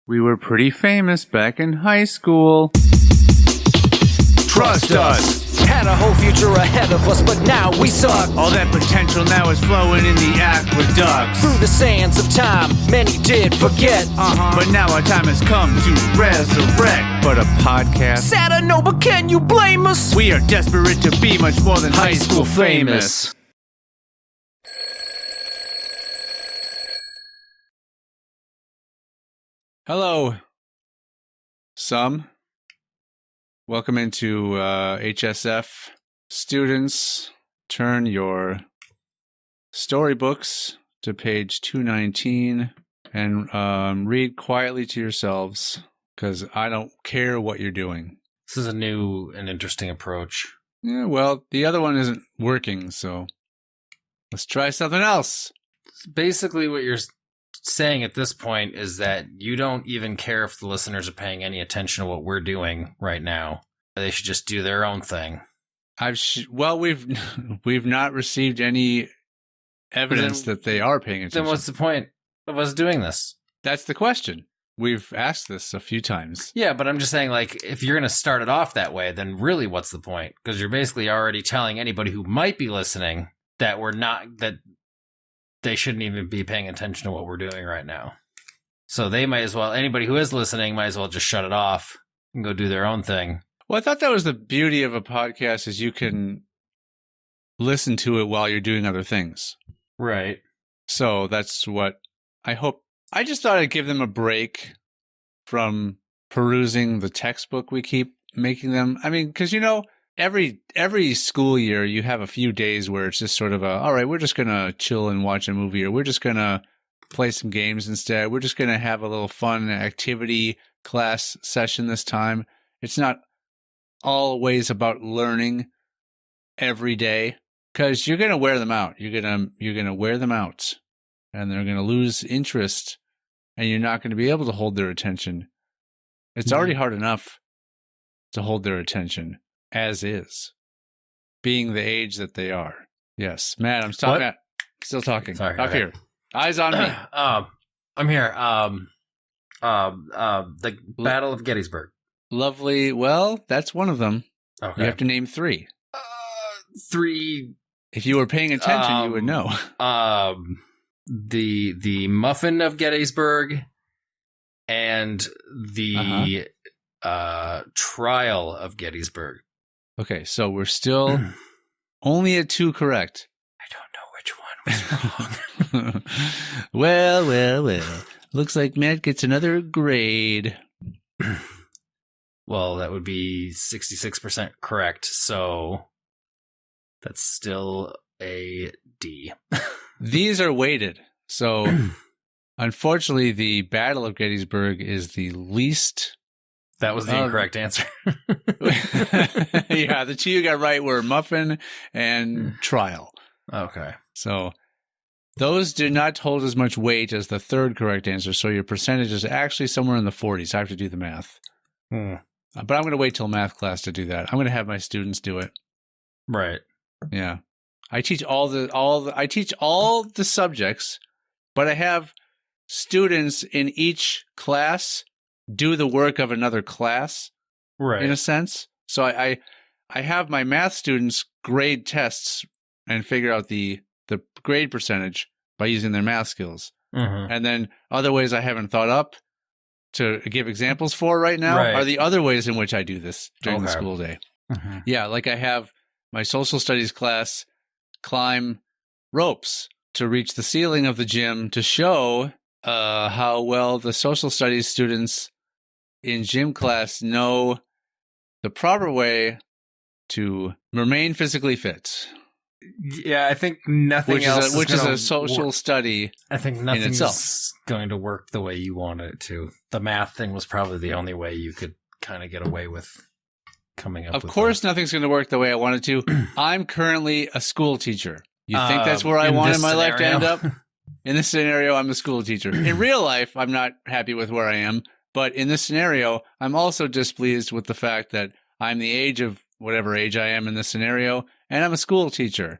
We were pretty famous back in high school. Trust us! Had a whole future ahead of us, but now we suck. All that potential now is flowing in the aqueducts. Through the sands of time, many did forget. But now our time has come to resurrect. But a podcast? Sad I know, but can you blame us? We are desperate to be much more than high school famous. Hello, some. Welcome into HSF. Students, turn your storybooks to page 219 and read quietly to yourselves, because I don't care what you're doing. This is a new and interesting approach. Yeah, well, the other one isn't working, so let's try something else. Basically, what you're saying at this point is that you don't even care if the listeners are paying any attention to what we're doing right now. They should just do their own thing. We've not received any evidence that they are paying attention. Then what's the point of us doing this? That's the question. We've asked this a few times. Yeah, but I'm just saying, like, if you're going to start it off that way, then really what's the point? Because you're basically already telling anybody who might be listening that they shouldn't even be paying attention to what we're doing right now. So they might as well, anybody who is listening might as well just shut it off and go do their own thing. Well, I thought that was the beauty of a podcast, is you can listen to it while you're doing other things. Right. So that's what I hope. I just thought I'd give them a break from perusing the textbook we keep making them. I mean, because, every school year you have a few days where it's just sort of all right, we're just going to chill and watch a movie, or we're just going to play some games instead. We're just going to have a little fun activity class session this time. It's not always about learning every day, because you're going to wear them out. You're going to wear them out, and they're going to lose interest, and you're not going to be able to hold their attention. It's already hard enough to hold their attention as is, being the age that they are. Yes, Matt, I'm talking. Matt, still talking. Sorry, Up here. Eyes on me. I'm here. The Battle of Gettysburg. Lovely. Well, that's one of them. Okay. You have to name three. Three. If you were paying attention, you would know. The Muffin of Gettysburg and the Trial of Gettysburg. Okay, so we're still only at two correct. I don't know which one was wrong. Well. Looks like Matt gets another grade. Well, that would be 66% correct, so that's still a D. These are weighted. So, unfortunately, the Battle of Gettysburg is the least... That was the incorrect answer. Yeah, the two you got right were Muffin and Trial. Okay. So, those do not hold as much weight as the third correct answer, so your percentage is actually somewhere in the 40s. I have to do the math. But I'm going to wait till math class to do that. I'm going to have my students do it. Right. Yeah. I teach all the subjects, but I have students in each class do the work of another class. Right. In a sense. So I have my math students grade tests and figure out the grade percentage by using their math skills. Mm-hmm. And then other ways I haven't thought up to give examples for right now are the other ways in which I do this during the school day. Mm-hmm. Yeah, like I have my social studies class climb ropes to reach the ceiling of the gym to show how well the social studies students in gym class know the proper way to remain physically fit. Yeah, I think nothing else which is a social study. I think in nothing's itself. going to work the way you wanted it to. The math thing was probably the only way you could kind of get away with coming up with Of course, nothing's going to work the way I wanted to. I'm currently a school teacher. You think that's where I wanted my life to end up? In this scenario, I'm a school teacher. In real life, I'm not happy with where I am. But in this scenario, I'm also displeased with the fact that I'm the age of whatever age I am in this scenario, and I'm a school teacher.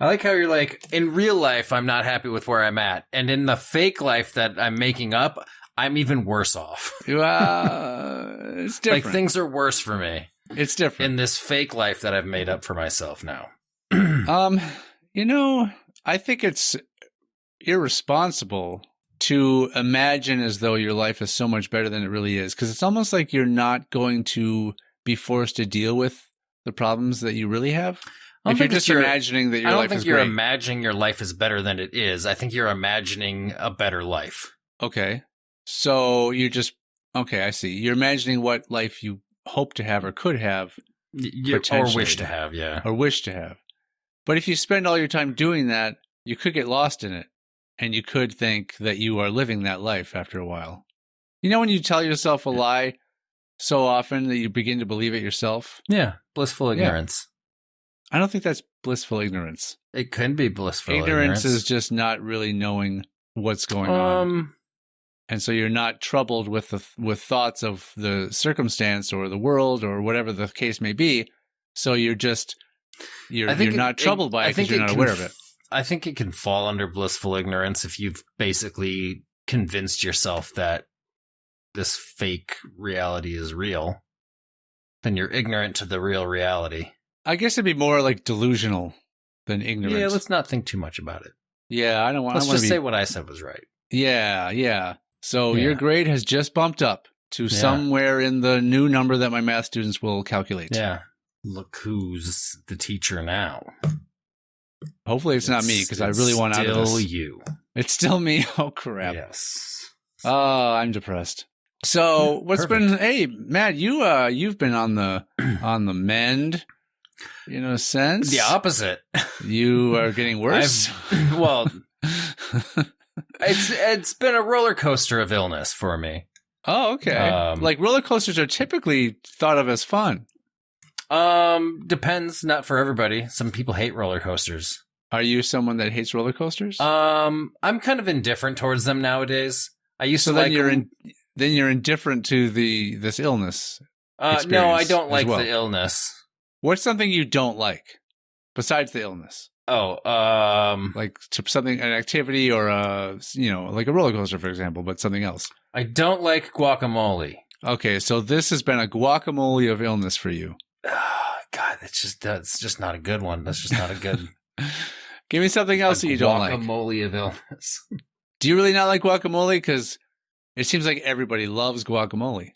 I like how you're like, in real life, I'm not happy with where I'm at. And in the fake life that I'm making up, I'm even worse off. It's different. Like, things are worse for me It's different in this fake life that I've made up for myself now. I think it's irresponsible to imagine as though your life is so much better than it really is, because it's almost like you're not going to be forced to deal with the problems that you really have. If you're just imagining that your life is great. I don't think you're imagining your life is better than it is. I think you're imagining a better life. Okay. So you're just, okay, I see. You're imagining what life you hope to have or could have. Or wish to have, yeah. Or wish to have. But if you spend all your time doing that, you could get lost in it. And you could think that you are living that life after a while. You know when you tell yourself a lie so often that you begin to believe it yourself? Yeah, blissful ignorance. Yeah. I don't think that's blissful ignorance. It could be blissful ignorance. Ignorance is just not really knowing what's going on. And so you're not troubled with thoughts of the circumstance or the world or whatever the case may be. So you're not troubled by it because you're not aware of it. I think it can fall under blissful ignorance if you've basically convinced yourself that this fake reality is real. Then you're ignorant to the real reality. I guess it'd be more like delusional than ignorance. Yeah, let's not think too much about it. Yeah, I don't want. Let's just say what I said was right. Yeah. So your grade has just bumped up to somewhere in the new number that my math students will calculate. Yeah. Look who's the teacher now. Hopefully it's not me, because I really want out of this. It's still you. It's still me? Oh, crap. Yes. Oh, I'm depressed. So what's been... Hey, Matt, you've been on the mend, in a sense. The opposite. You are getting worse? It's been a roller coaster of illness for me. Oh, okay. Like roller coasters are typically thought of as fun. Depends. Not for everybody. Some people hate roller coasters. Are you someone that hates roller coasters? I'm kind of indifferent towards them nowadays. I used to like. Then you're indifferent to this illness. No, I don't like the illness. What's something you don't like besides the illness? Oh, like something, an activity, or like a roller coaster, for example, but something else. I don't like guacamole. Okay, so this has been a guacamole of illness for you. God, that's just not a good one. That's just not a good. Give me something else that you don't like. Guacamole of illness. Do you really not like guacamole? Because it seems like everybody loves guacamole.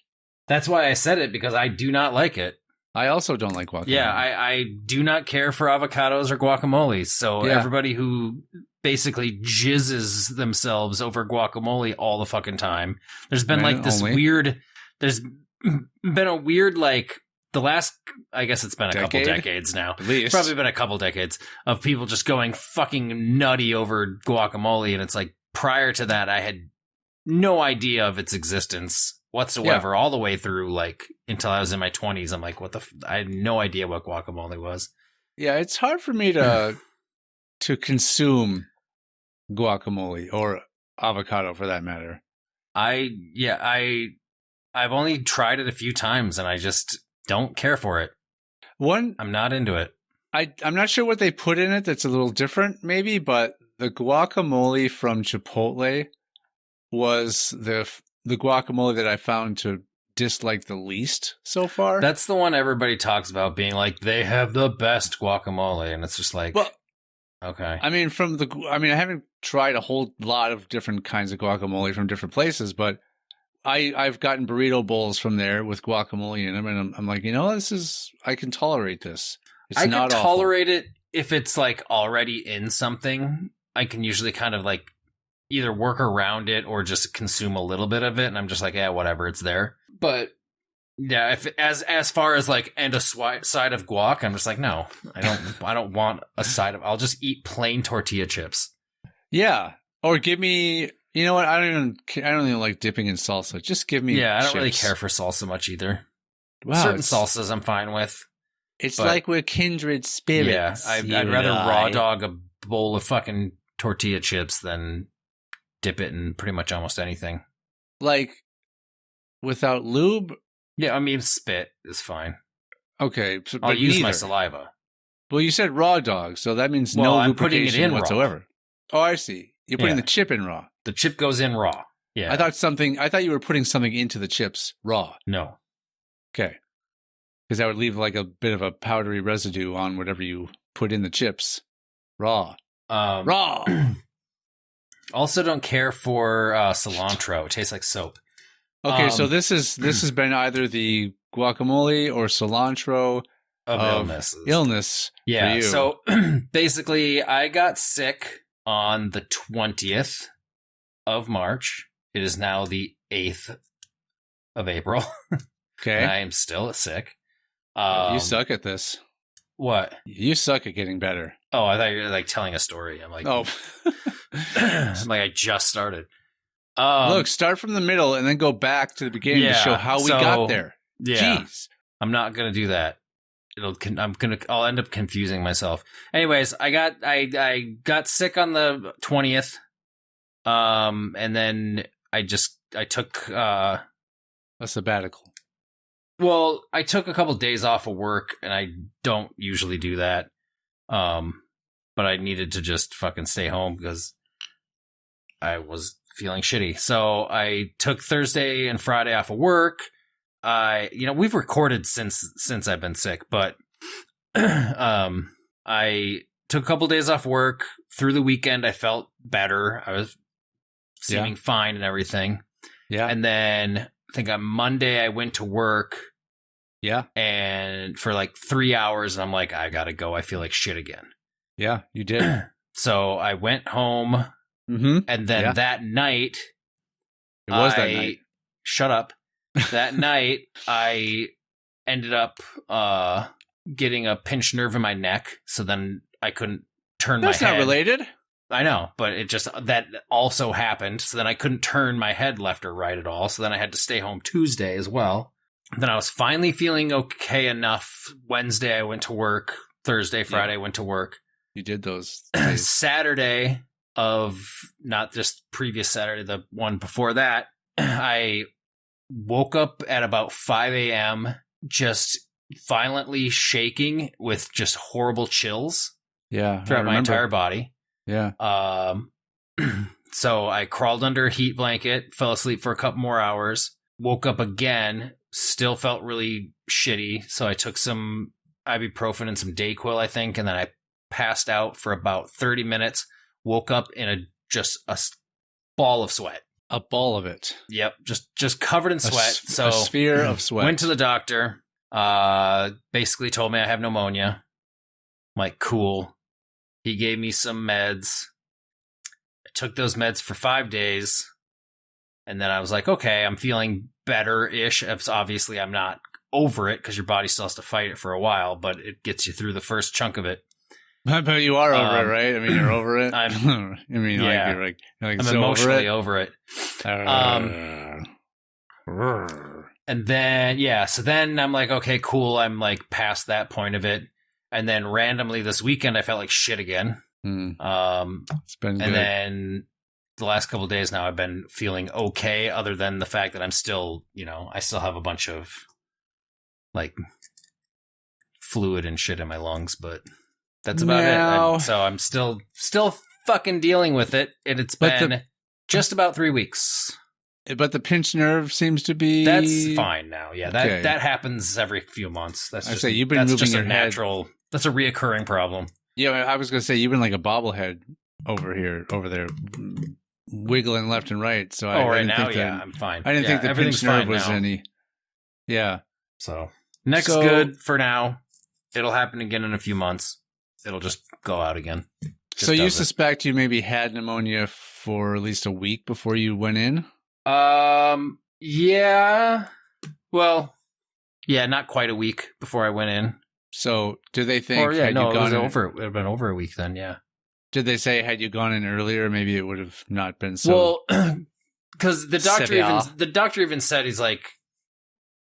That's why I said it, because I do not like it. I also don't like guacamole. Yeah, I do not care for avocados or guacamole. So everybody who basically jizzes themselves over guacamole all the fucking time. There's been there's been a weird, like, the last, I guess it's been a couple decades now. At least. It's probably been a couple decades of people just going fucking nutty over guacamole. And it's like, prior to that, I had no idea of its existence whatsoever, all the way through, like, until I was in my 20s. I'm like, I had no idea what guacamole was. Yeah, it's hard for me to consume guacamole or avocado, for that matter. I've only tried it a few times, and I just don't care for it. I'm not into it. I'm not sure what they put in it that's a little different, maybe, but the guacamole from Chipotle was the guacamole that I found to dislike the least so far. That's the one everybody talks about being like, they have the best guacamole, and it's just like, well, okay. I mean, I haven't tried a whole lot of different kinds of guacamole from different places, but I've gotten burrito bowls from there with guacamole in them, and I'm like, I can tolerate this. I can tolerate it if it's like already in something. I can usually kind of like either work around it or just consume a little bit of it, and I'm just like, yeah, whatever, it's there. But yeah, if as far as like and a side of guac, I'm just like, no, I don't want a side of. I'll just eat plain tortilla chips. Yeah, or give me. You know what? I don't even like dipping in salsa. Just give me. Yeah, I don't really care for salsa much either. Wow, certain salsas I'm fine with. It's like we're kindred spirits. Yeah, I'd rather raw dog a bowl of fucking tortilla chips than dip it in pretty much almost anything. Like without lube? Yeah, I mean spit is fine. Okay, I'll use my saliva. Well, you said raw dog, so that means no lubrication whatsoever. Raw. Oh, I see. You're putting the chip in raw. The chip goes in raw. Yeah. I thought you were putting something into the chips raw. No. Okay. Because that would leave like a bit of a powdery residue on whatever you put in the chips. Raw. Raw. Also don't care for cilantro. It tastes like soap. Okay, so this has been either the guacamole or cilantro of illness yeah, for you. So basically I got sick on the 20th of March. It is now the 8th of April. Okay. And I am still sick. You suck at this. What? You suck at getting better. Oh, I thought you were like telling a story. I'm like, oh. I'm like, I just started. Look, start from the middle and then go back to the beginning to show how we got there. Yeah. Jeez. I'm not going to do that. I'll end up confusing myself. Anyways, I got sick on the 20th. And then I took a sabbatical. Well, I took a couple days off of work, and I don't usually do that. But I needed to just fucking stay home because I was feeling shitty. So I took Thursday and Friday off of work. We've recorded since I've been sick, but I took a couple days off work. Through the weekend, I felt better. I was seeming fine and everything. Yeah. And then I think on Monday I went to work. Yeah. And for like 3 hours, and I'm like, I gotta go. I feel like shit again. Yeah, you did. So I went home, and then that night, that night. Shut up. That night, I ended up getting a pinched nerve in my neck. So then I couldn't turn my head. That's not related. I know, but that also happened. So then I couldn't turn my head left or right at all. So then I had to stay home Tuesday as well. Then I was finally feeling okay enough. Wednesday I went to work. Thursday, Friday I went to work. You did those days. Saturday of not just previous Saturday, the one before that, I woke up at about 5 a.m. just violently shaking with just horrible chills. Yeah, throughout my entire body. Yeah. So I crawled under a heat blanket, fell asleep for a couple more hours, woke up again, still felt really shitty. So I took some ibuprofen and some Dayquil, I think, and then I passed out for about 30 minutes, woke up in just a ball of sweat. A ball of it. Yep, just covered in sweat. A sphere of sweat. Went to the doctor, basically told me I have pneumonia. I'm like, cool. He gave me some meds. I took those meds for 5 days. And then I was like, okay, I'm feeling better-ish. Obviously, I'm not over it because your body still has to fight it for a while, but it gets you through the first chunk of it. But you are over it, right? I mean, you're over it. I'm I'm so emotionally over it. And then, so then I'm like, okay, cool. I'm like past that point of it. And then randomly this weekend, I felt like shit again. It's been good. And then the last couple of days now, I've been feeling okay, other than the fact that I'm still, I still have a bunch of like fluid and shit in my lungs, but that's about it. So I'm still fucking dealing with it. And it's been just about 3 weeks. But the pinched nerve seems to be... That's fine now. Yeah, that happens every few months. That's just, you've been moving your natural... That's a reoccurring problem. Yeah, I was going to say, you've been like a bobblehead over there, wiggling left and right. So right now, I'm fine. I didn't think the pinched nerve was any... Yeah. So, neck's good for now. It'll happen again in a few months. It'll just go out again. So you suspect you maybe had pneumonia for at least a week before you went in? Yeah. Well, yeah, not quite a week before I went in. So, do they think? It would have been over a week then. Yeah. Did they say had you gone in earlier, maybe it would have not been so? Well, because the doctor even said he's like,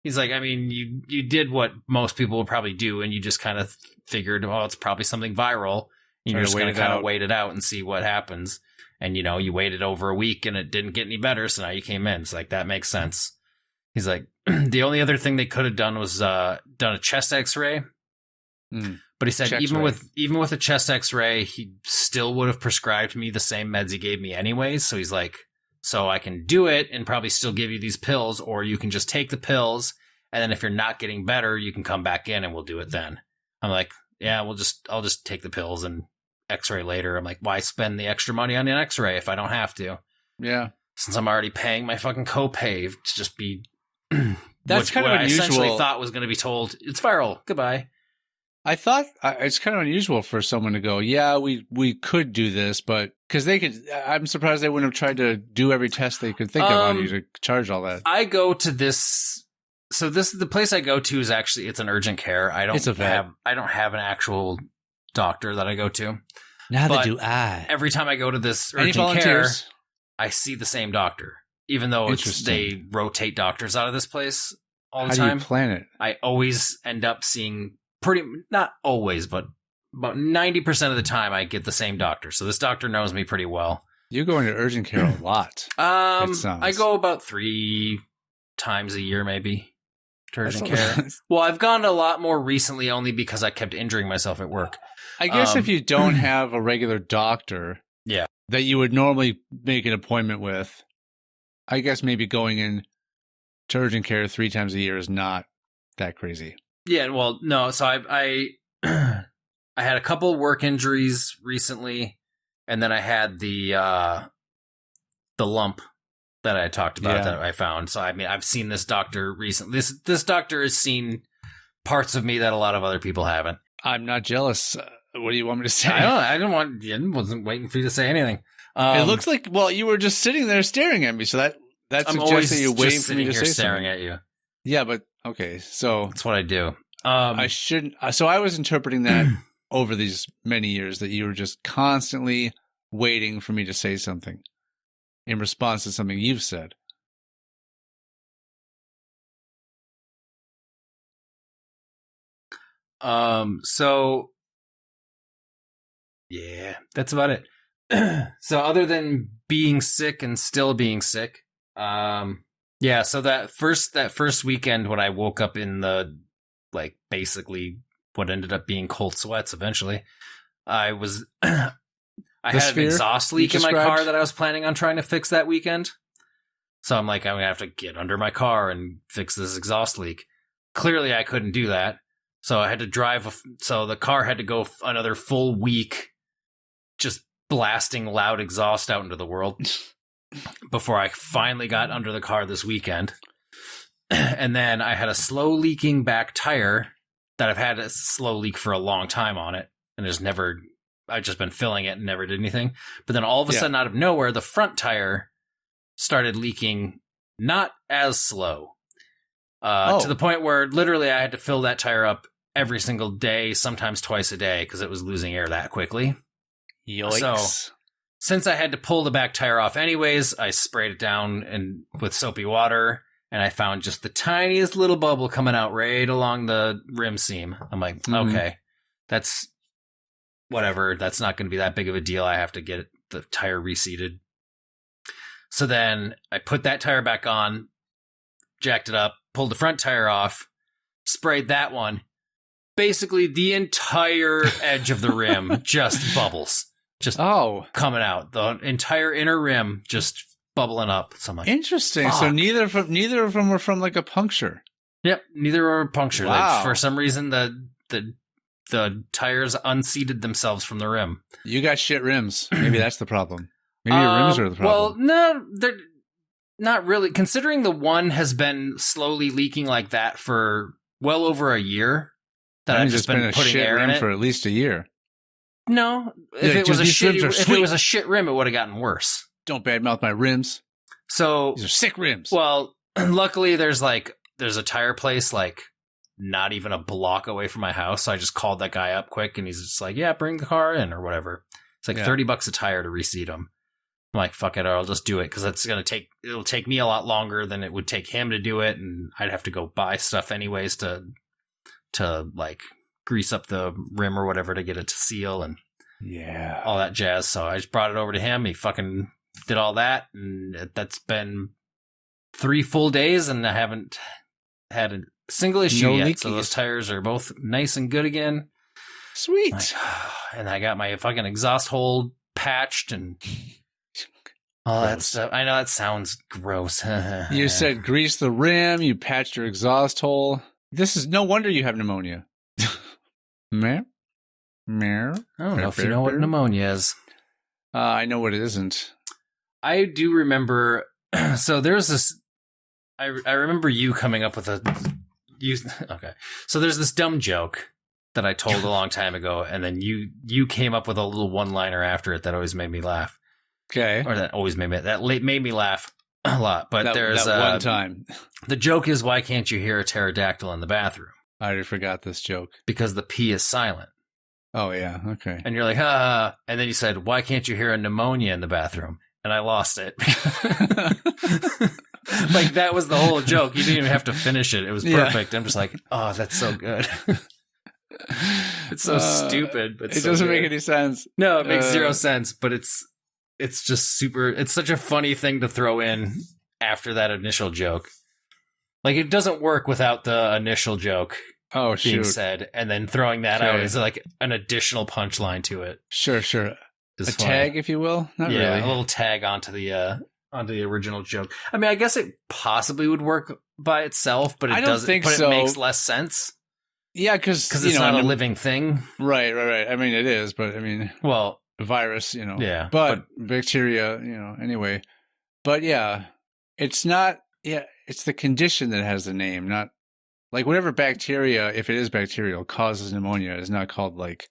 I mean, you did what most people would probably do, and you just kind of figured, well, it's probably something viral. You're just going to kind of wait it out and see what happens. And, you waited over a week and it didn't get any better. So now you came in. It's like, that makes sense. He's like, the only other thing they could have done was done a chest x-ray. But he said even with a chest x-ray, he still would have prescribed me the same meds he gave me anyways. So he's like, So I can do it and probably still give you these pills, or you can just take the pills. And then if you're not getting better, you can come back in and we'll do it then. I'm like, yeah, I'll just take the pills and x-ray later. I'm like, why spend the extra money on an x-ray if I don't have to? Yeah. Since I'm already paying my fucking copay to just be That's kind of I essentially unusual. thought was going to be told, it's viral. Goodbye. I thought it's kind of unusual for someone to go, yeah, we could do this, but because they could, I'm surprised they wouldn't have tried to do every test they could think of on you to charge all that. I go to this. So this is the place I go to is actually, it's an urgent care. I don't have an actual doctor that I go to. Neither do I. Every time I go to this Any urgent care, volunteers? I see the same doctor, even though they rotate doctors out of this place all the time. time. How do you plan it? I always end up seeing not always, but about 90% of the time I get the same doctor. So this doctor knows me pretty well. You're going to urgent care a lot. I go about 3 times a year, maybe. To urgent care. Well, I've gone a lot more recently only because I kept injuring myself at work. I guess if you don't have a regular doctor that you would normally make an appointment with, I guess maybe going in to urgent care 3 times a year is not that crazy. Yeah, well, no. So I I had a couple work injuries recently, and then I had the lump that I talked about that I found. So I mean, I've seen this doctor recently. This doctor has seen parts of me that a lot of other people haven't. I'm not jealous. What do you want me to say? I wasn't waiting for you to say anything. It looks like, well, you were just sitting there staring at me, so that suggests that you're waiting for me to say staring something. at you. Yeah, but okay, so that's what I do. I shouldn't. So I was interpreting that over these many years that you were just constantly waiting for me to say something in response to something you've said. So yeah, that's about it. So other than being sick and still being sick, yeah, so that first weekend when I woke up in the, like, basically what ended up being cold sweats eventually, I had an exhaust leak in my car that I was planning on trying to fix that weekend. So I'm like, I'm going to have to get under my car and fix this exhaust leak. Clearly I couldn't do that. So I had to drive, so the car had to go another full week just blasting loud exhaust out into the world before I finally got under the car this weekend. And then I had a slow leaking back tire that I've had a slow leak for a long time on it. And I've just been filling it and never did anything. But then all of a sudden, out of nowhere, the front tire started leaking, not as slow, to the point where literally I had to fill that tire up every single day, sometimes twice a day, because it was losing air that quickly. Yikes. So since I had to pull the back tire off anyways, I sprayed it down with soapy water, and I found just the tiniest little bubble coming out right along the rim seam. I'm like, okay, that's whatever. That's not going to be that big of a deal. I have to get the tire reseated. So then I put that tire back on, jacked it up, pulled the front tire off, sprayed that one. Basically, the entire edge of the rim just bubbles. Just coming out. The entire inner rim just bubbling up. So I'm like, interesting. Fuck. So neither of them were from like a puncture. Yep, neither were punctured. Wow. Like, for some reason, the tires unseated themselves from the rim. You got shit rims. Maybe that's the problem. Maybe your rims are the problem. Well, no, they're not really. Considering the one has been slowly leaking like that for well over a year, that I've just been putting air in it for at least a year. No, if it was a shit rim, it would have gotten worse. Don't badmouth my rims. So these are sick rims. Well, luckily there's a tire place like not even a block away from my house. So I just called that guy up quick, and he's just like, "Yeah, bring the car in or whatever." It's like $30 a tire to reseat them. I'm like, "Fuck it, I'll just do it," because it'll take me a lot longer than it would take him to do it, and I'd have to go buy stuff anyways to like grease up the rim or whatever to get it to seal and all that jazz. So I just brought it over to him. He fucking did all that, and that's been 3 full days, and I haven't had a single issue yet. Leakies. So those tires are both nice and good again. Sweet. And I got my fucking exhaust hole patched, and Oh, Gross. that stuff. I know that sounds gross. You said grease the rim. You patched your exhaust hole. This is no wonder you have pneumonia. Meh. Meh. I don't know if you know what pneumonia is. I know what it isn't. I do remember. So there's this. I remember you coming up with okay. So there's this dumb joke that I told a long time ago, and then you came up with a little one-liner after it that always made me laugh. Okay. Or that made me laugh a lot. But there's that one time. The joke is, why can't you hear a pterodactyl in the bathroom? I already forgot this joke. Because the P is silent. Oh yeah. Okay. And you're like, ah. And then you said, why can't you hear a pneumonia in the bathroom? And I lost it. Like, that was the whole joke. You didn't even have to finish it. It was perfect. Yeah. I'm just like, oh, that's so good. It's so stupid, but it doesn't make any sense. No, it makes zero sense, but it's just super. It's such a funny thing to throw in after that initial joke. Like, it doesn't work without the initial joke being said, and then throwing that out is like an additional punchline to it. Sure. A tag, if you will. Not really. A little tag onto the original joke. I mean, I guess it possibly would work by itself, but it doesn't. Think so. It makes less sense. Yeah, because it's not a living thing. Right. I mean, it is, but I mean, well, virus, Yeah, but bacteria, anyway. But yeah, it's not. Yeah, it's the condition that has the name, not like whatever bacteria. If it is bacterial, causes pneumonia, is not called like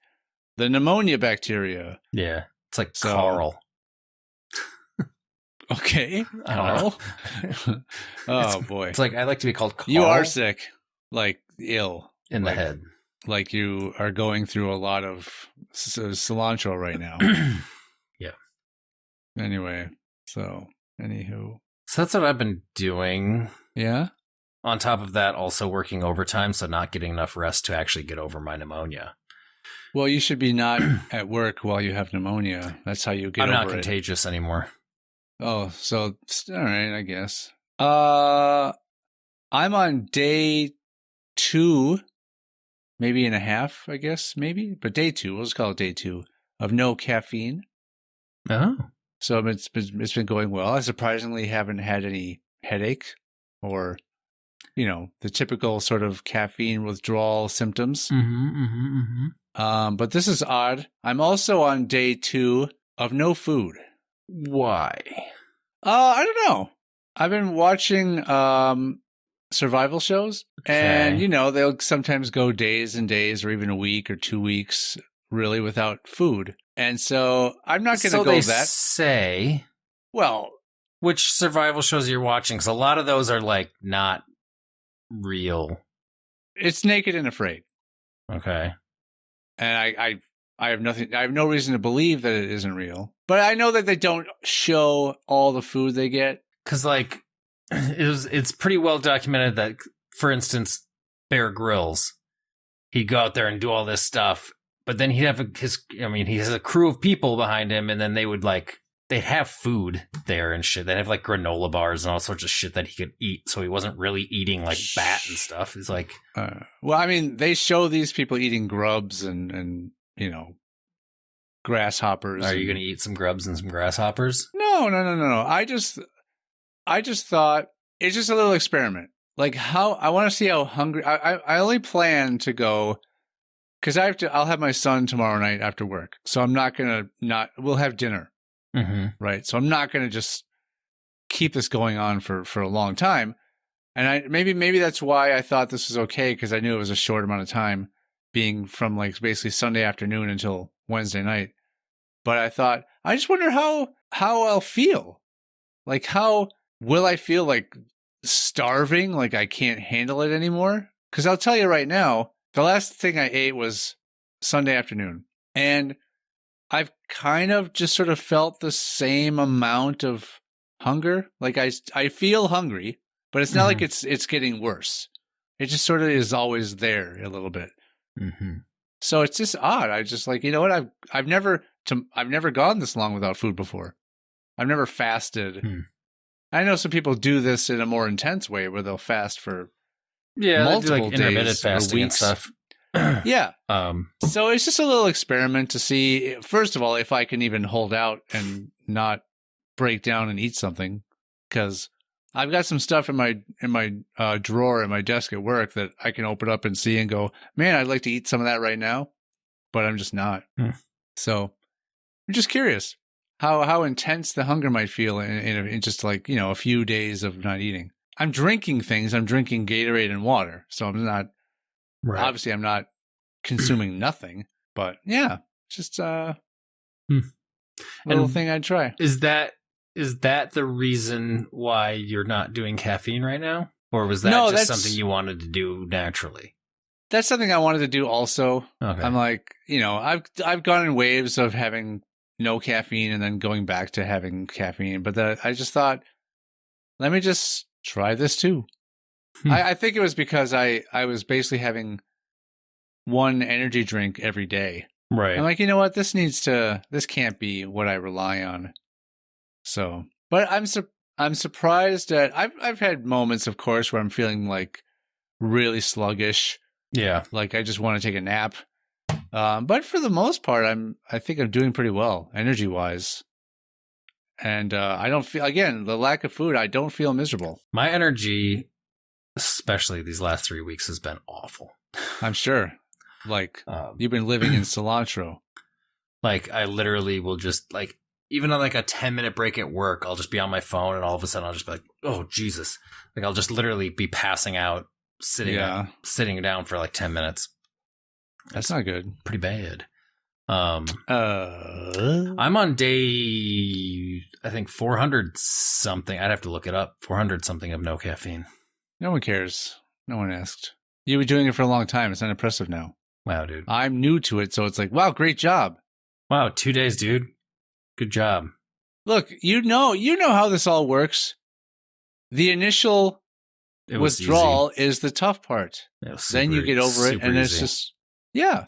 the pneumonia bacteria. Yeah, it's like Carl. Okay, Carl. Boy, it's like I like to be called Carl. You are sick, like ill. In the head. Like you are going through a lot of cilantro right now. Yeah. Anyway, anywho. So that's what I've been doing. Yeah? On top of that, also working overtime, so not getting enough rest to actually get over my pneumonia. Well, you should be not at work while you have pneumonia. That's how you get over it. I'm not contagious anymore. Oh, so, all right, I guess. I'm on day 2. Maybe and a half, I guess, maybe. But day 2, we'll just call it day 2, of no caffeine. Oh. So it's been going well. I surprisingly haven't had any headache or, the typical sort of caffeine withdrawal symptoms. But this is odd. I'm also on day 2 of no food. Why? I don't know. I've been watching survival shows, and they'll sometimes go days and days or even a week or 2 weeks really without food, and so I'm not going to go that say. Well, which survival shows you're watching? Because a lot of those are like not real. It's Naked and Afraid. Okay, and I have nothing. I have no reason to believe that it isn't real, but I know that they don't show all the food they get because like. It's pretty well documented that, for instance, Bear Grylls, he'd go out there and do all this stuff, but then he'd have he has a crew of people behind him, and then they'd have food there and shit. They'd have like granola bars and all sorts of shit that he could eat, so he wasn't really eating like bat and stuff. It's like, well, I mean, they show these people eating grubs and grasshoppers. Are you going to eat some grubs and some grasshoppers? No. I just thought it's just a little experiment. Like I want to see how hungry. I only plan to go because I'll have my son tomorrow night after work, so I'm not gonna we'll have dinner, right? So I'm not gonna just keep this going on for a long time. And maybe that's why I thought this was okay, because I knew it was a short amount of time, being from like basically Sunday afternoon until Wednesday night. But I thought, I just wonder how I'll feel. Like, how will I feel? Like starving? Like I can't handle it anymore? Because I'll tell you right now, the last thing I ate was Sunday afternoon. And I've kind of just sort of felt the same amount of hunger. Like I feel hungry, but it's not like it's getting worse. It just sort of is always there a little bit. So it's just odd. I just like, you know what? I've never gone this long without food before. I've never fasted. I know some people do this in a more intense way where they'll fast for multiple like intermittent days fasting or and weeks. stuff. Yeah. So it's just a little experiment to see, first of all, if I can even hold out and not break down and eat something, because I've got some stuff in my drawer at my desk at work that I can open up and see and go, man, I'd like to eat some of that right now, but I'm just not. So I'm just curious how intense the hunger might feel in just like, a few days of not eating. I'm drinking things. I'm drinking Gatorade and water, so I'm not. Right. Obviously, I'm not consuming nothing. But yeah, just a little thing I'd try. Is that the reason why you're not doing caffeine right now? Or was that just something you wanted to do naturally? That's something I wanted to do also. Okay. I'm like, I've gone in waves of having no caffeine and then going back to having caffeine. But I just thought, let me just try this too. I think it was because I was basically having one energy drink every day. Right. I'm like, you know what? This can't be what I rely on. So, but I'm surprised that I've had moments, of course, where I'm feeling like really sluggish. Yeah. Like I just want to take a nap. But for the most part, I think I'm doing pretty well energy wise. And I don't feel, again, the lack of food, I don't feel miserable. My energy, especially these last 3 weeks, has been awful. I'm sure. Like, you've been living in cilantro. Like, I literally will just, like, even on like a 10-minute break at work, I'll just be on my phone and all of a sudden I'll just be like, oh, Jesus. Like, I'll just literally be passing out, sitting down for like 10 minutes. That's not good. Pretty bad. I'm on day, I think 400 something. I'd have to look it up. 400 something of no caffeine. No one cares. No one asked. You were doing it for a long time. It's not impressive now. Wow, dude. I'm new to it, so it's like, wow, great job. Wow, 2 days, dude. Good job. Look, you know how this all works. The initial withdrawal is the tough part. Then you get over it, and it's just, yeah.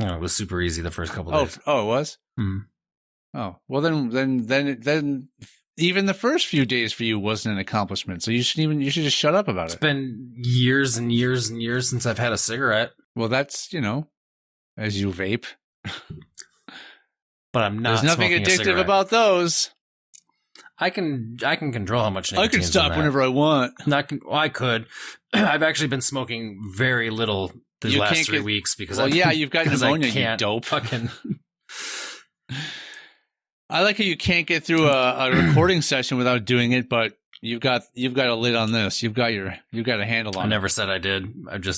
Oh, it was super easy the first couple of days. Oh, it was? Mm-hmm. Oh, well, then even the first few days for you wasn't an accomplishment. So you should just shut up about it. It's been years and years and years since I've had a cigarette. Well, that's, as you vape. But I'm not. There's nothing addictive about those. I can control how much nicotine. I can stop whenever I want. I could. I've actually been smoking very little these last 3 weeks because you've got pneumonia, you dope. Fucking. I like how you can't get through a recording session without doing it, but you've got a lid on this. You've got a handle on it. I never said I did.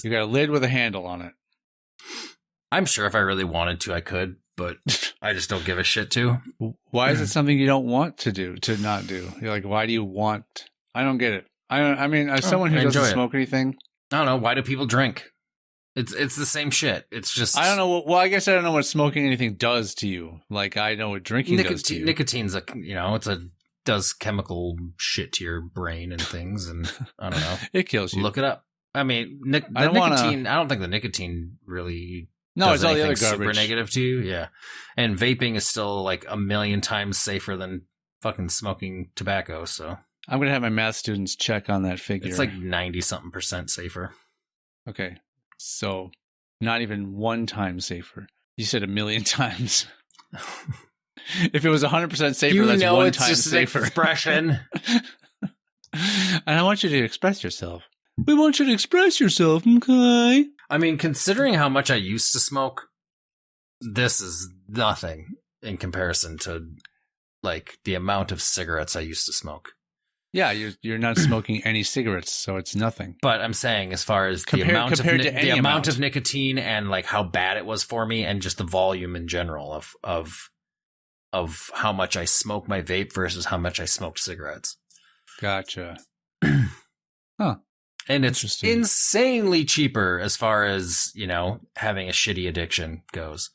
You got a lid with a handle on it. I'm sure if I really wanted to, I could, but I just don't give a shit to. Why is it something you don't want to not do? You're like, why do you want? I don't get it. I mean, as someone who doesn't smoke anything, I don't know. Why do people drink? It's the same shit. It's just, I don't know. Well, I guess I don't know what smoking anything does to you. Like I know what drinking does to you. Nicotine's does chemical shit to your brain and things, and I don't know. It kills you. Look it up. I mean, I don't think the nicotine really. No, it's all the other garbage. Super negative to you, yeah. And vaping is still like 1,000,000 times safer than fucking smoking tobacco. So I'm gonna have my math students check on that figure. It's like 90-something% safer. Okay, so not even 1 time safer. You said 1,000,000 times. If it was 100% safer, that's 1 time just safer. An expression. And I want you to express yourself. We want you to express yourself, okay? I mean, considering how much I used to smoke, this is nothing in comparison to like the amount of cigarettes I used to smoke. Yeah, you're not smoking any cigarettes, so it's nothing. But I'm saying, as far as the amount of nicotine and like how bad it was for me, and just the volume in general of how much I smoke my vape versus how much I smoked cigarettes. Gotcha. Huh. And it's insanely cheaper as far as, having a shitty addiction goes.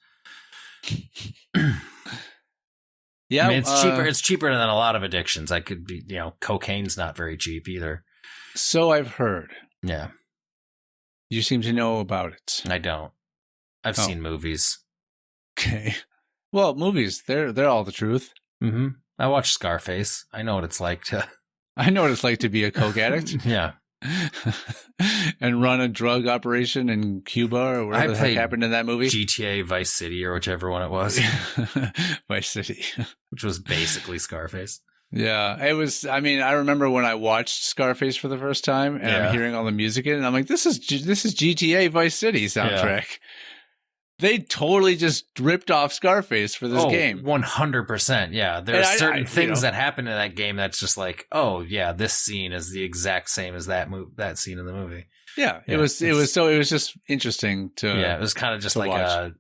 Yeah. I mean, it's cheaper. It's cheaper than a lot of addictions. I could be, cocaine's not very cheap either. So I've heard. Yeah. You seem to know about it. I don't. I've seen movies. Okay. Well, movies, they're all the truth. Mm-hmm. I watched Scarface. I know what it's like to... I know what it's like to be a coke addict. Yeah. And run a drug operation in Cuba or whatever the heck happened in that movie. GTA Vice City or whichever one it was. Vice City. Which was basically Scarface. Yeah, it was. I mean, I remember when I watched Scarface for the first time, and I'm hearing all the music in it, and I'm like, "This is GTA Vice City soundtrack." They totally just ripped off Scarface for this game. 100%. Yeah, there And are certain things you know, that happen in that game that's just like, oh yeah, this scene is the exact same as that scene in the movie. Yeah, it was just interesting to. Yeah, it was kind of just like watch.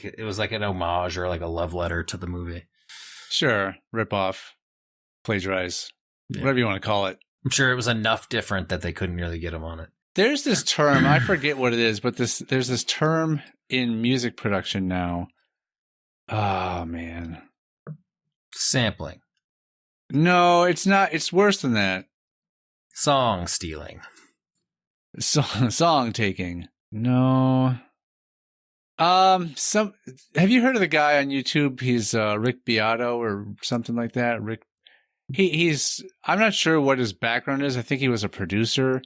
it was like an homage or like a love letter to the movie. Sure, rip off, plagiarize, whatever you want to call it. I'm sure it was enough different that they couldn't really get him on it. There's this term, I forget what it is, but there's this term in music production now. Oh man. Sampling. No, it's not. It's worse than that. Song stealing. Song taking. No. Have you heard of the guy on YouTube? He's Rick Beato or something like that. He's I'm not sure what his background is. I think he was a producer,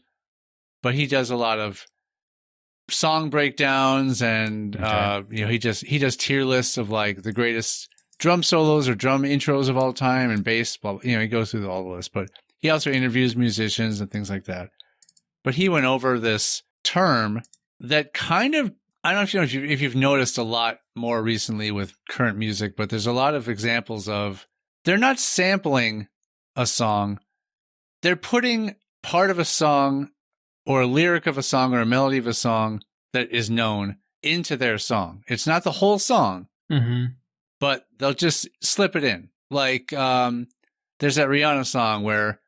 but he does a lot of song breakdowns and he does tier lists of like the greatest drum solos or drum intros of all time and bass. He goes through all the lists, but he also interviews musicians and things like that. But he went over this term that kind of, I don't know if you've noticed a lot more recently with current music, but there's a lot of examples of they're not sampling a song. They're putting part of a song or a lyric of a song or a melody of a song that is known into their song. It's not the whole song, but they'll just slip it in. Like there's that Rihanna song where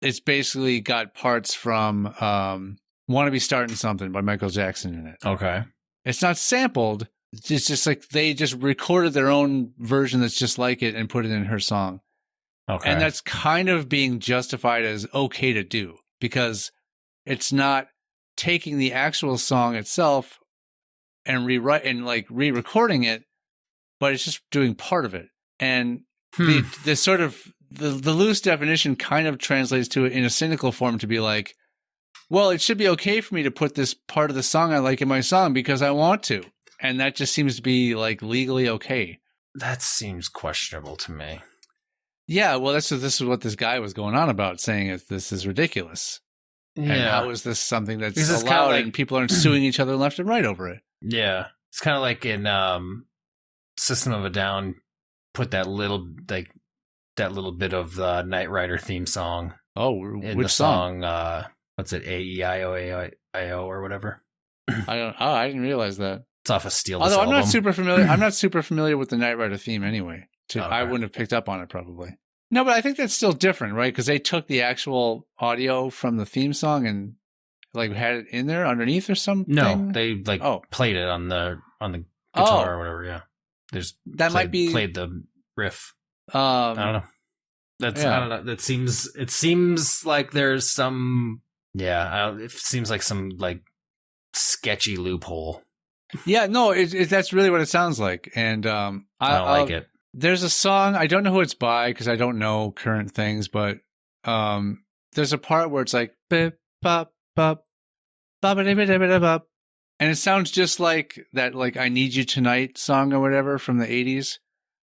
it's basically got parts from Wanna Be Starting Something by Michael Jackson in it. Okay. It's not sampled. It's just like they just recorded their own version that's just like it and put it in her song. Okay. And that's kind of being justified as okay to do because it's not taking the actual song itself and re-recording it, but it's just doing part of it. And the sort of the loose definition kind of translates to it in a cynical form to be like, well, it should be okay for me to put this part of the song I like in my song because I want to. And that just seems to be like legally okay. That seems questionable to me. Yeah, well, this is what this guy was going on about, saying this is ridiculous. Yeah. And how is this something that's allowed and people aren't suing each other left and right over it? Yeah. It's kind of like in System of a Down, put that little bit of the Knight Rider theme song. Oh, in which the song? What's it? A-E-I-O-A-I-O or whatever. I didn't realize that. It's off of Steel. Although I'm not super familiar with the Knight Rider theme anyway. I wouldn't have picked up on it probably. No, but I think that's still different, right? Because they took the actual audio from the theme song and like had it in there underneath or something. No, they played it on the guitar or whatever. Yeah, played the riff. I don't know. I don't know. It seems like there's some. Yeah, it seems like some like sketchy loophole. Yeah, no, that's really what it sounds like, and I don't like it. There's a song, I don't know who it's by because I don't know current things, but there's a part where it's like bip bop bop bop bop, and it sounds just like that, like "I Need You Tonight" song or whatever from the '80s,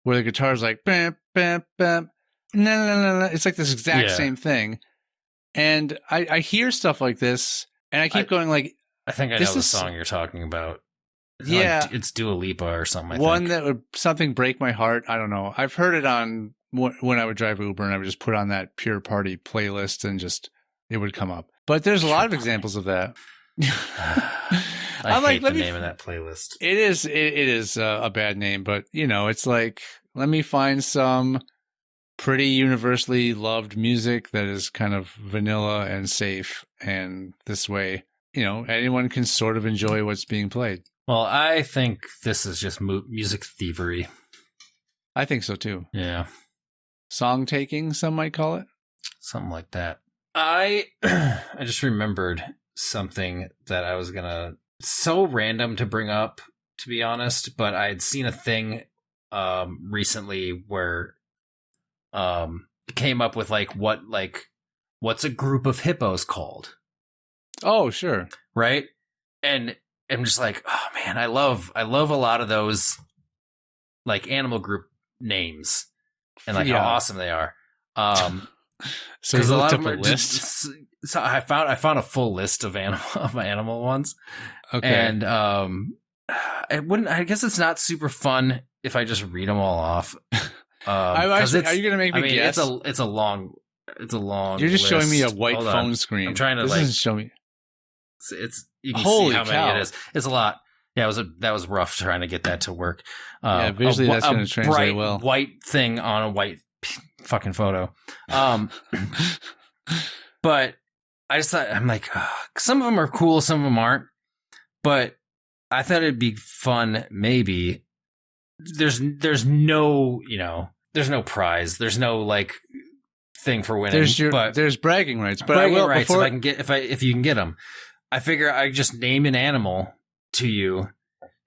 where the guitar's like bam bam bam, no. It's like this exact same thing, and I hear stuff like this, and I keep going like, I think I know the song you're talking about. Yeah, like, it's Dua Lipa or something. One that would something break my heart. I don't know. I've heard it on when I would drive Uber, and I would just put on that Pure Party playlist, and just it would come up. But there's a lot of examples of that. I hate the name of that playlist. It is a bad name, but it's like, let me find some pretty universally loved music that is kind of vanilla and safe, and this way, anyone can sort of enjoy what's being played. Well, I think this is just music thievery. I think so too. Yeah. Song taking, some might call it. Something like that. I just remembered something that I was gonna, so random to bring up, to be honest, but I had seen a thing recently where it came up with what's a group of hippos called? Oh, sure. Right? And I'm just like, oh man, I love a lot of those like animal group names and like how awesome they are. So you a lot looked of up them a are list. just. So I found a full list of animal ones, Okay. and it wouldn't. I guess it's not super fun if I just read them all off. are you going to make me guess? It's a long. You're just showing me a list. white Hold phone on. screen. I'm trying to this doesn't show me. It's you can Holy see how cow. many it is. It's a lot. Yeah, that was rough trying to get that to work. Yeah, visually that's going to translate bright well. White thing on a white fucking photo. But I just thought, I'm like, some of them are cool, some of them aren't. But I thought it'd be fun. Maybe there's no there's no prize. There's no like thing for winning. There's bragging rights. But bragging I will rights before, if you can get them. I figure I just name an animal to you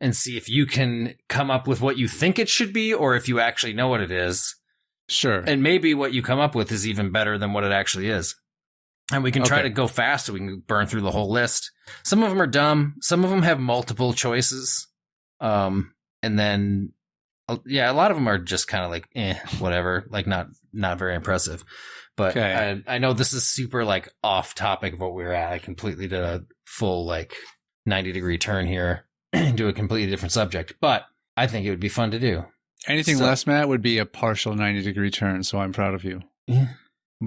and see if you can come up with what you think it should be, or if you actually know what it is. Sure. And maybe what you come up with is even better than what it actually is. And we can try to go fast so we can burn through the whole list. Some of them are dumb. Some of them have multiple choices. And then, a lot of them are just kind of like, whatever, like not very impressive. But I know this is super like off topic of what we were at. I completely did a full like 90-degree turn here into a completely different subject. But I think it would be fun to do. Anything less, Matt, would be a partial 90-degree turn. So I'm proud of you. Yeah.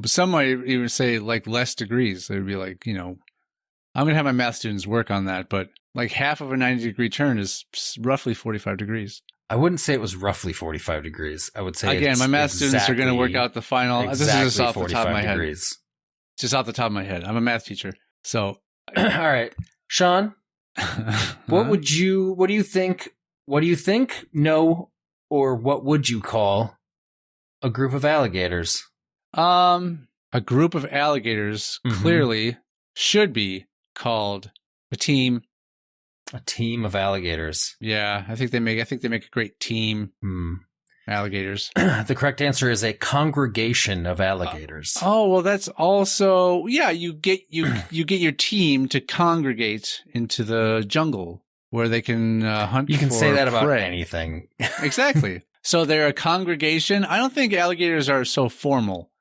Some might even say like less degrees. They would be like, I'm going to have my math students work on that. But like half of a 90-degree turn is roughly 45 degrees. I wouldn't say it was roughly 45 degrees. I would say again, my math students are going to work out the final. This is just off the top of my head. Just off the top of my head. I'm a math teacher. So, all right, Sean, what do you think? What do you think? No, or what would you call a group of alligators? A group of alligators clearly should be called a team. A team of alligators. Yeah, I think they make a great team. Alligators. The correct answer is a congregation of alligators. Well, that's also you get your team to congregate into the jungle where they can hunt. You can for say that about prey. anything. Exactly. So they're a congregation. I don't think alligators are so formal.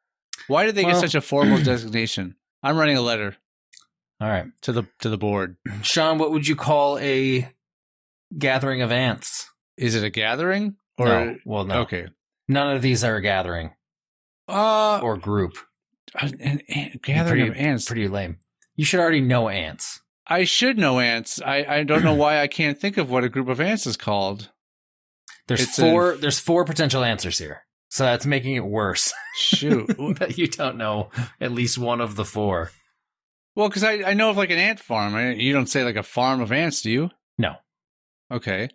Why did they get such a formal designation? I'm writing a letter. All right. To the board. Sean, what would you call a gathering of ants? Is it a gathering? Or no. Well, no. Okay. None of these are a gathering. Or group. An gathering of ants. Pretty lame. You should already know ants. I should know ants. I don't know why I can't think of what a group of ants is called. There's four potential answers here. So that's making it worse. Shoot. That you don't know at least one of the four. Well, because I know of like an ant farm. You don't say like a farm of ants, do you? No. Okay.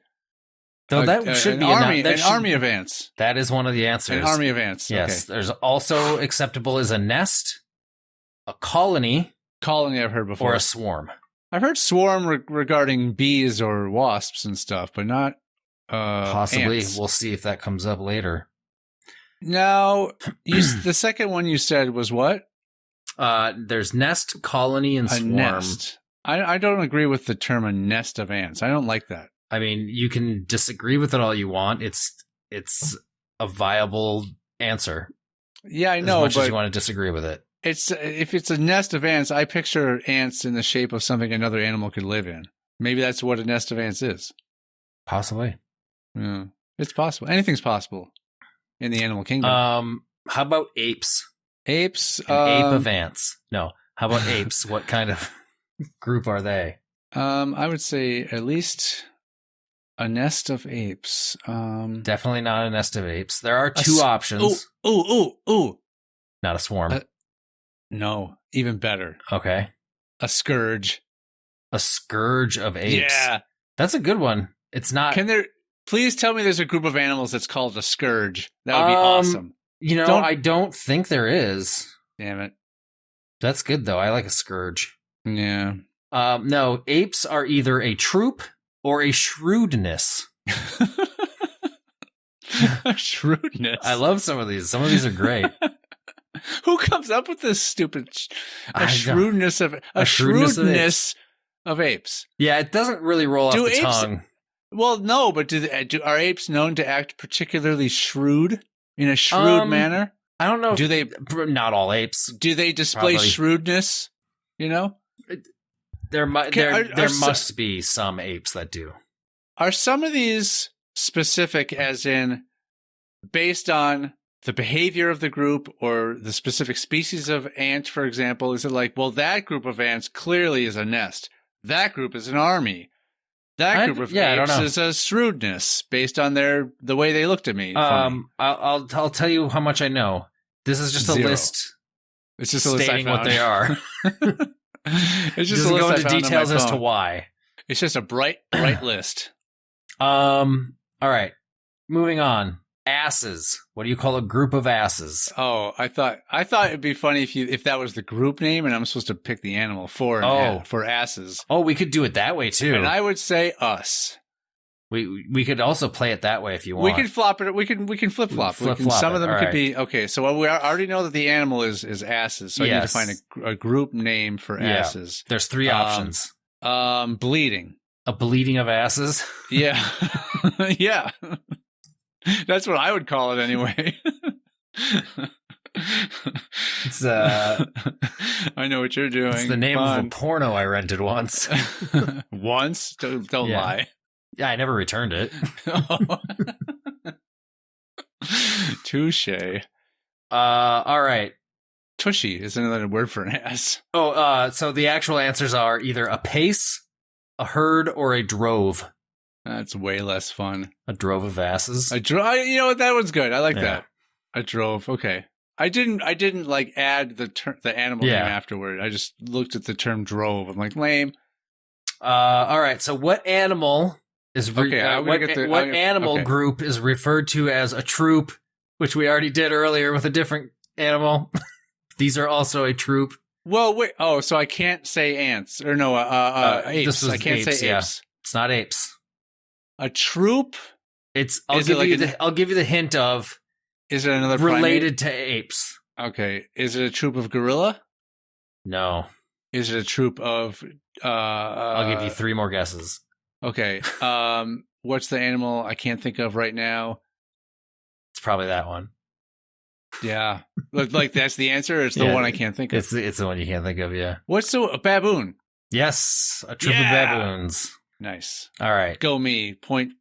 So that should be an army of ants. That is one of the answers. An army of ants. Yes. Okay. There's also acceptable as a nest, a colony. Colony I've heard before. Or a swarm. I've heard swarm regarding bees or wasps and stuff, but not possibly. Ants. We'll see if that comes up later. Now, the second one you said was what? There's nest, colony, and swarm. Nest. I don't agree with the term a nest of ants. I don't like that. I mean, you can disagree with it all you want. It's a viable answer. Yeah, I know. As much as you want to disagree with it. If it's a nest of ants, I picture ants in the shape of something another animal could live in. Maybe that's what a nest of ants is. Possibly. Yeah, it's possible. Anything's possible in the animal kingdom. How about apes? Apes? An ape of ants. No. How about apes? What kind of group are they? I would say at least a nest of apes. Definitely not a nest of apes. There are two options. Ooh. Not a swarm. No, even better. Okay. A scourge. A scourge of apes. Yeah. That's a good one. It's not. Please tell me there's a group of animals that's called a scourge. That would be awesome. I don't think there is. Damn it. That's good, though. I like a scourge. Yeah. No, apes are either a troop or a shrewdness. A shrewdness. I love some of these. Some of these are great. Who comes up with this stupid shrewdness of apes? Yeah, it doesn't really roll off the tongue. Well, no, but are apes known to act particularly shrewd in a shrewd manner? I don't know. Do they? Not all apes. Do they display Probably. shrewdness? You know, There are must be some apes that do. are some of these specific, as in based on the behavior of the group or the specific species of ant, for example? Is it like, well, that group of ants clearly is a nest. That group is an army. That group of I don't apes know. is a shrewdness based on the way they looked at me. Funny. I'll tell you how much I know. This is just a 0. list It's just a list I stating what found. they are. It's just Doesn't a list go I into found on my details as to phone. why. It's just a bright list. All right. Moving on. Asses. What do you call a group of asses? Oh, I thought it'd be funny if that was the group name and I'm supposed to pick the animal for asses. Oh, we could do it that way too. And I would say us. We could also play it that way if you want. We can flop it. We can flip flop. Flip-flop Some of it, them all could right. be okay. So we already know that the animal is asses. So I need to find a group name for asses. There's 3 options. Bleeding. A bleeding of asses. Yeah, yeah. That's what I would call it anyway. It's I know what you're doing. it's the name of a porno I rented once. Once? Don't Yeah. lie. Yeah, I never returned it. Touche. All right. Tushy is another word for an ass. Oh, so the actual answers are either a pace, a herd, or a drove. That's way less fun. A drove of asses. You know what? That one's good. I like Yeah. that. A drove. Okay. I didn't like add the animal Yeah. name afterward. I just looked at the term drove. I'm like, lame. All right. So what animal is Okay, I'm gonna get the- what I'm gonna- animal okay. group is referred to as a troop, which we already did earlier with a different animal. These are also a troop. Well, wait. Oh, so I can't say ants or no, apes. this was I can't apes, say yeah. apes. It's not apes. A troop? I'll Is it give like I'll give you the hint of Is it another primate? related to apes. Okay. Is it a troop of gorilla? No. Is it a troop of? I'll give you 3 more guesses. Okay. What's the animal I can't think of right now? It's probably that one. Yeah. Like that's the answer. Or it's the Yeah, one I can't think of. It's the one you can't think of, yeah. What's a baboon? Yes, a troop Yeah. of baboons. Nice. All right. Go me. Point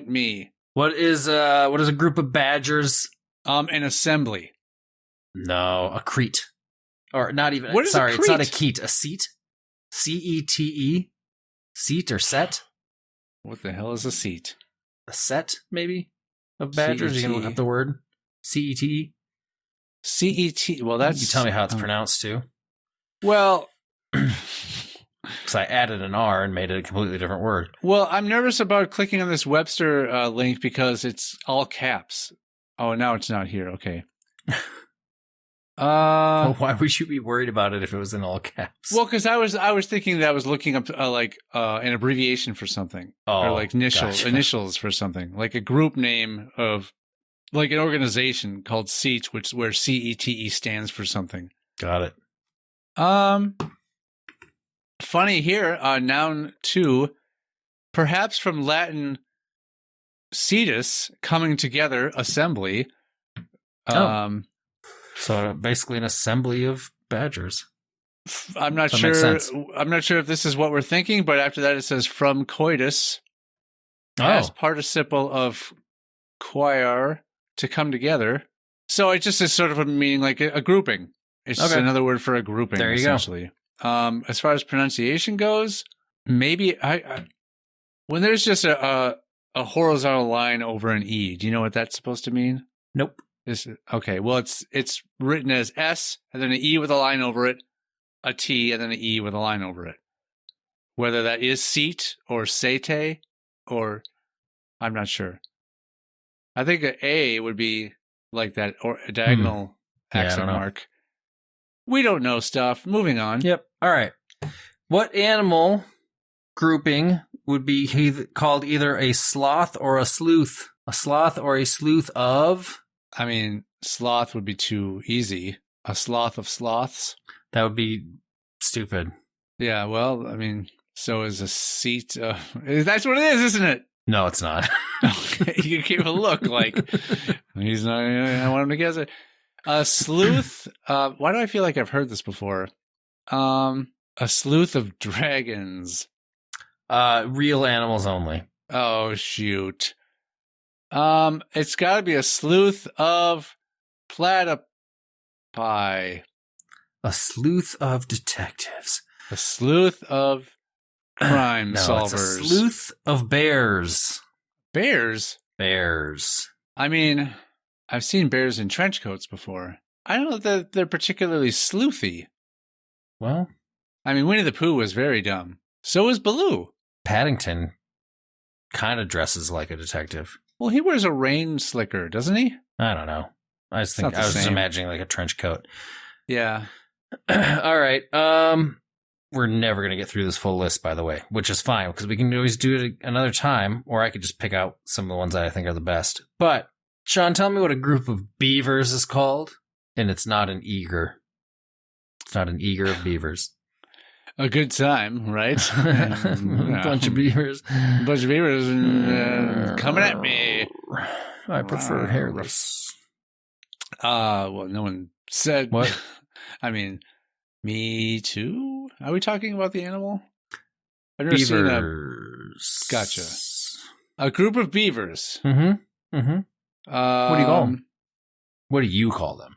me. What is a group of badgers? An assembly. No, a crete. Or not even. What is a sorry, it's not a crete? keet. A seat. CETE. Seat or set? What the hell is a seat? A set, maybe? Of badgers? You can look CET. up the word. CETE. CET. Well, that's. You tell me how it's pronounced too. Well, Because I added an R and made it a completely different word. well, I'm nervous about clicking on this Webster link because it's all caps. Oh, now it's not here. Okay. Well, why would you be worried about it if it was in all caps? Well, because I was thinking that I was looking up an abbreviation for something, or like gotcha. initials for something, like a group name of like an organization called CET, where CETE stands for something. Got it. Funny here, noun 2, perhaps from Latin cetus, coming together, assembly. So basically an assembly of badgers. I'm not That makes sure. sense. I'm not sure if this is what we're thinking, but after that it says from coitus, as participle of choir, to come together. So it just is sort of a meaning like a grouping. It's just Okay. another word for a grouping. There you go. essentially. As far as pronunciation goes, maybe I when there's just a horizontal line over an E. Do you know what that's supposed to mean? Nope. Okay. Well, it's written as S and then an E with a line over it, a T and then an E with a line over it. Whether that is seat or sete, or I'm not sure. I think an A would be like that, or a diagonal Yeah, I accent don't know. mark. We don't know stuff. Moving on. Yep. All right. What animal grouping would be called either a sloth or a sleuth? A sloth or a sleuth of? I mean, sloth would be too easy. A sloth of sloths. That would be stupid. Yeah, well, I mean, so is a seat. That's what it is, isn't it? No, it's not. Okay, you gave a look like he's not. I want him to guess it. A sleuth. Why do I feel like I've heard this before? A sleuth of dragons. Real animals only. Oh shoot. It's got to be a sleuth of platypi. A sleuth of detectives. A sleuth of crime No, solvers. it's a sleuth of bears. Bears? Bears. I mean, I've seen bears in trench coats before. I don't know that they're particularly sleuthy. Well, I mean, Winnie the Pooh was very dumb. So was Baloo. Paddington kind of dresses like a detective. Well, he wears a rain slicker, doesn't he? I don't know. I was just imagining like a trench coat. Yeah. All right. We're never going to get through this full list, by the way, which is fine because we can always do it another time, or I could just pick out some of the ones that I think are the best. But, Sean, tell me what a group of beavers is called, and it's not an eager. It's not an eager of beavers. A good time, right? A bunch of beavers. A bunch of beavers coming at me. I prefer hairless. Well, no one said. What? I mean, me too? Are we talking about the animal? I've never seen Beavers. Gotcha. A group of beavers. Mm-hmm. Mm-hmm. What do you call them? What do you call them?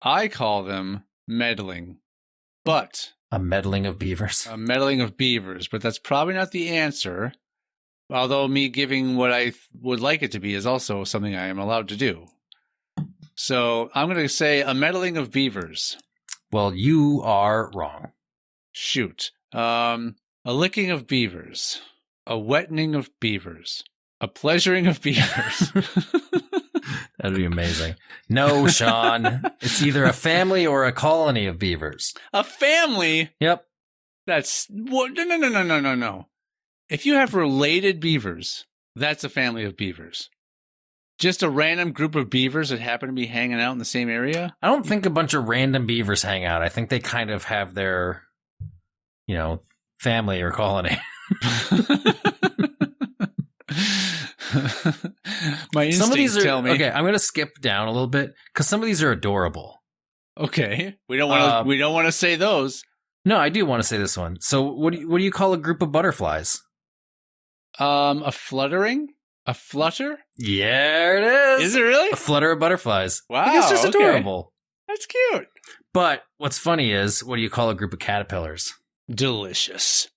I call them meddling. But A meddling of beavers. a meddling of beavers, but that's probably not the answer. Although me giving what I would like it to be is also something I am allowed to do. So I'm going to say a meddling of beavers. Well, you are wrong. Shoot. A licking of beavers. A wettening of beavers. A pleasuring of beavers. That'd be amazing. No, Sean. It's either a family or a colony of beavers. A family? Yep. That's... What? No. If you have related beavers, that's a family of beavers. Just a random group of beavers that happen to be hanging out in the same area? I don't think a bunch of random beavers hang out. I think they kind of have their, family or colony. My instincts Some of these are, tell me. Okay, I'm going to skip down a little bit because some of these are adorable. Okay. We don't want to say those. No, I do want to say this one. So what do you call a group of butterflies? A fluttering? A flutter? Yeah, it is. Is it really? A flutter of butterflies. Wow, I think it's just okay. adorable. That's cute. But what's funny is, what do you call a group of caterpillars? Delicious.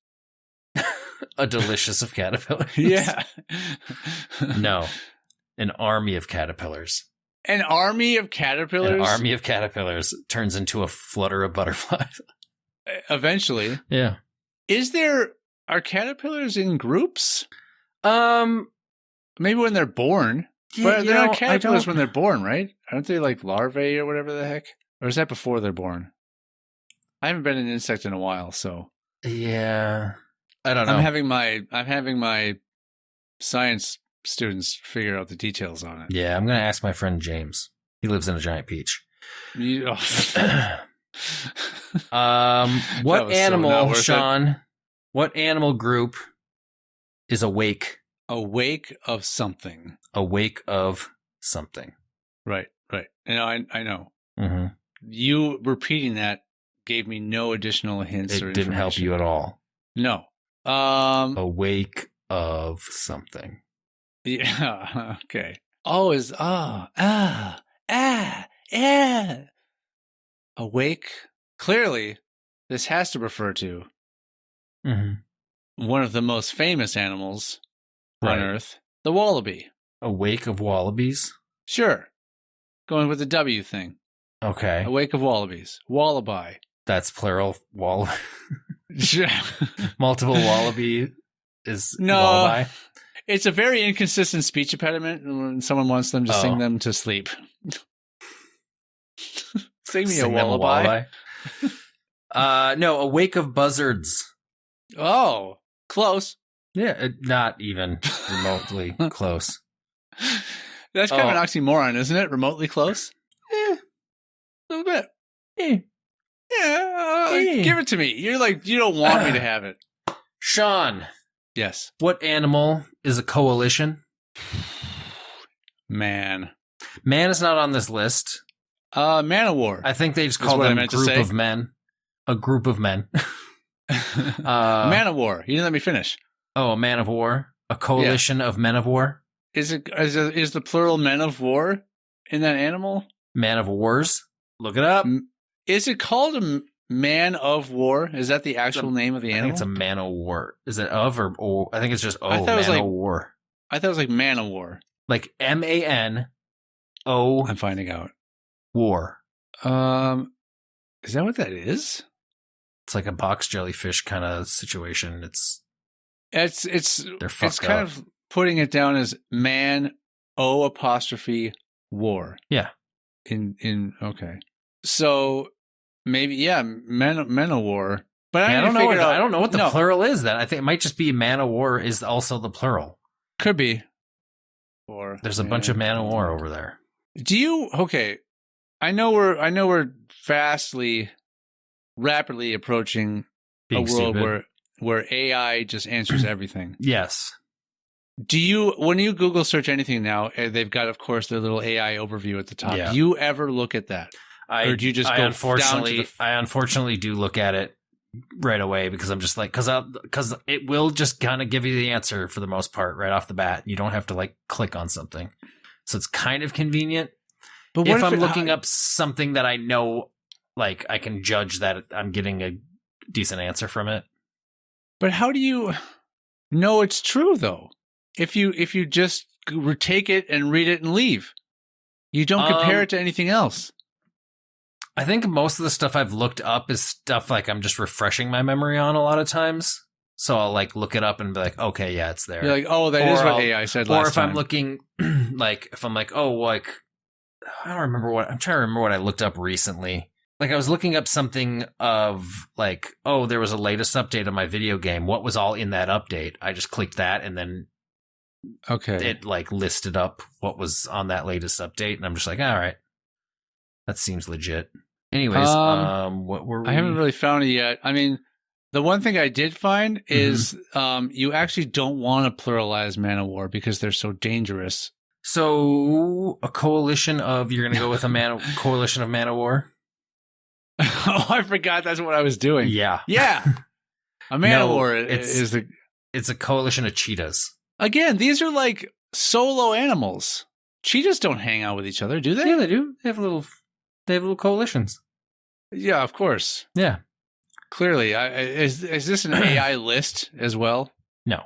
A delicious of caterpillars. Yeah. No. An army of caterpillars. An army of caterpillars? An army of caterpillars turns into a flutter of butterflies. Eventually. Yeah. Are caterpillars in groups? Maybe when they're born. Yeah, But they're not caterpillars when they're born, right? Aren't they like larvae or whatever the heck? Or is that before they're born? I haven't been an insect in a while, so. Yeah. I don't know. I'm having my science students figure out the details on it. Yeah, I'm going to ask my friend James. He lives in a giant peach. What animal, Sean? What animal group is awake? Awake of something. Awake of something. Right. I know. Mm-hmm. You repeating that gave me no additional hints or information. It didn't help you at all. No. Awake of something. Yeah. Okay. Oh, Awake. Clearly, this has to refer to one of the most famous animals on Earth, the wallaby. Awake of wallabies? Sure. Going with the W thing. Okay. Awake of wallabies. Wallaby. That's plural. Multiple wallaby is wallaby. It's a very inconsistent speech impediment when someone wants them to sing them to sleep. Sing me a wallaby. No, awake of buzzards. Oh, close. Yeah, not even remotely close. That's kind of an oxymoron, isn't it? Remotely close? A little bit. Give it to me. You're like, you don't want me to have it. Sean. Yes. What animal is a coalition? Man. Man is not on this list. Man of War. I think they just That's call what I them meant to group say. of men. A group of men. Man of War. You didn't let me finish. Oh, a man of war. A coalition of men of war. Is the plural men of war in that animal? Man of wars. Look it up. Is it called a man of war? Is that the actual name of the I animal? think it's a man of war. Is it of or o? I think it's just o. I thought it was man like of war. I thought it was like man of war. Like MANO I'm finding out. war. Is that what that is? It's like a box jellyfish kind of situation. They're fucked It's kind of putting it down as man O apostrophe war. Yeah. Okay. So maybe men of war. But I don't know. I don't know what the plural is. Then I think it might just be man of war is also the plural. Could be. Or there's a bunch of man of war over there. Okay? I know we're rapidly approaching Being a world stupid. where AI just answers everything. Yes. When you Google search anything now, they've got, of course, their little AI overview at the top. Yeah. Do you ever look at that? Or do you just go I unfortunately do look at it right away because I'm just like, because it will just kind of give you the answer for the most part right off the bat. You don't have to like click on something. So it's kind of convenient. But if I'm looking up something that I know, like I can judge that I'm getting a decent answer from it. But how do you know it's true though? If you just take it and read it and leave, you don't compare it to anything else. I think most of the stuff I've looked up is stuff like I'm just refreshing my memory on a lot of times. So I'll like look it up and be like, okay, yeah, it's there. You're like, oh, that is what AI said last time. Or if I'm looking, like, if I'm like, oh, like, I don't remember I'm trying to remember what I looked up recently. Like I was looking up something of like, oh, there was a latest update on my video game. What was all in that update? I just clicked that and then it like listed up what was on that latest update. And I'm just like, all right, that seems legit. Anyways, what were we? I haven't really found it yet. I mean, the one thing I did find is you actually don't want to pluralize man of war because they're so dangerous. So a coalition of you're going to go with coalition of man of war? Oh, I forgot that's what I was doing. Yeah. A man of war is it's a coalition of cheetahs. Again, these are like solo animals. Cheetahs don't hang out with each other, do they? Yeah, they do. They have little coalitions. Yeah, of course. Yeah. Clearly. Is this an AI list as well? No.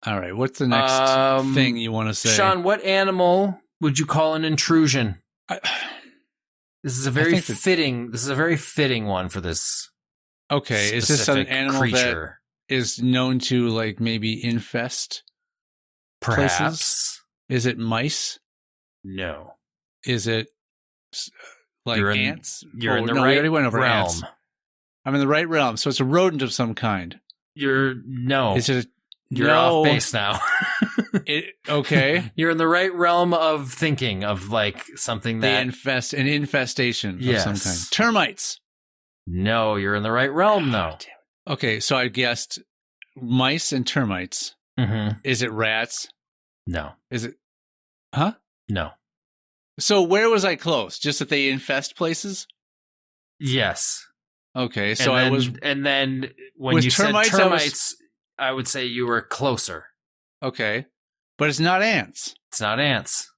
All right. What's the next thing you want to say? Sean, what animal would you call an intrusion? This is a very fitting one for this. Okay. Is this an animal creature that is known to like maybe infest perhaps places? Is it mice? No. Is it like ants? You're in the we already went over realm. Ants. I'm in the right realm, so it's a rodent of some kind. You're off base now. Okay. You're in the right realm of thinking of like something that an infestation of some kind. Termites. No, you're in the right realm though. Okay, so I guessed mice and termites. Mm-hmm. Is it rats? No. Is it? Huh? No. So where was I close? Just that they infest places? Yes. Okay, so and then when you said termites, I would say you were closer. Okay, but it's not ants. It's not ants.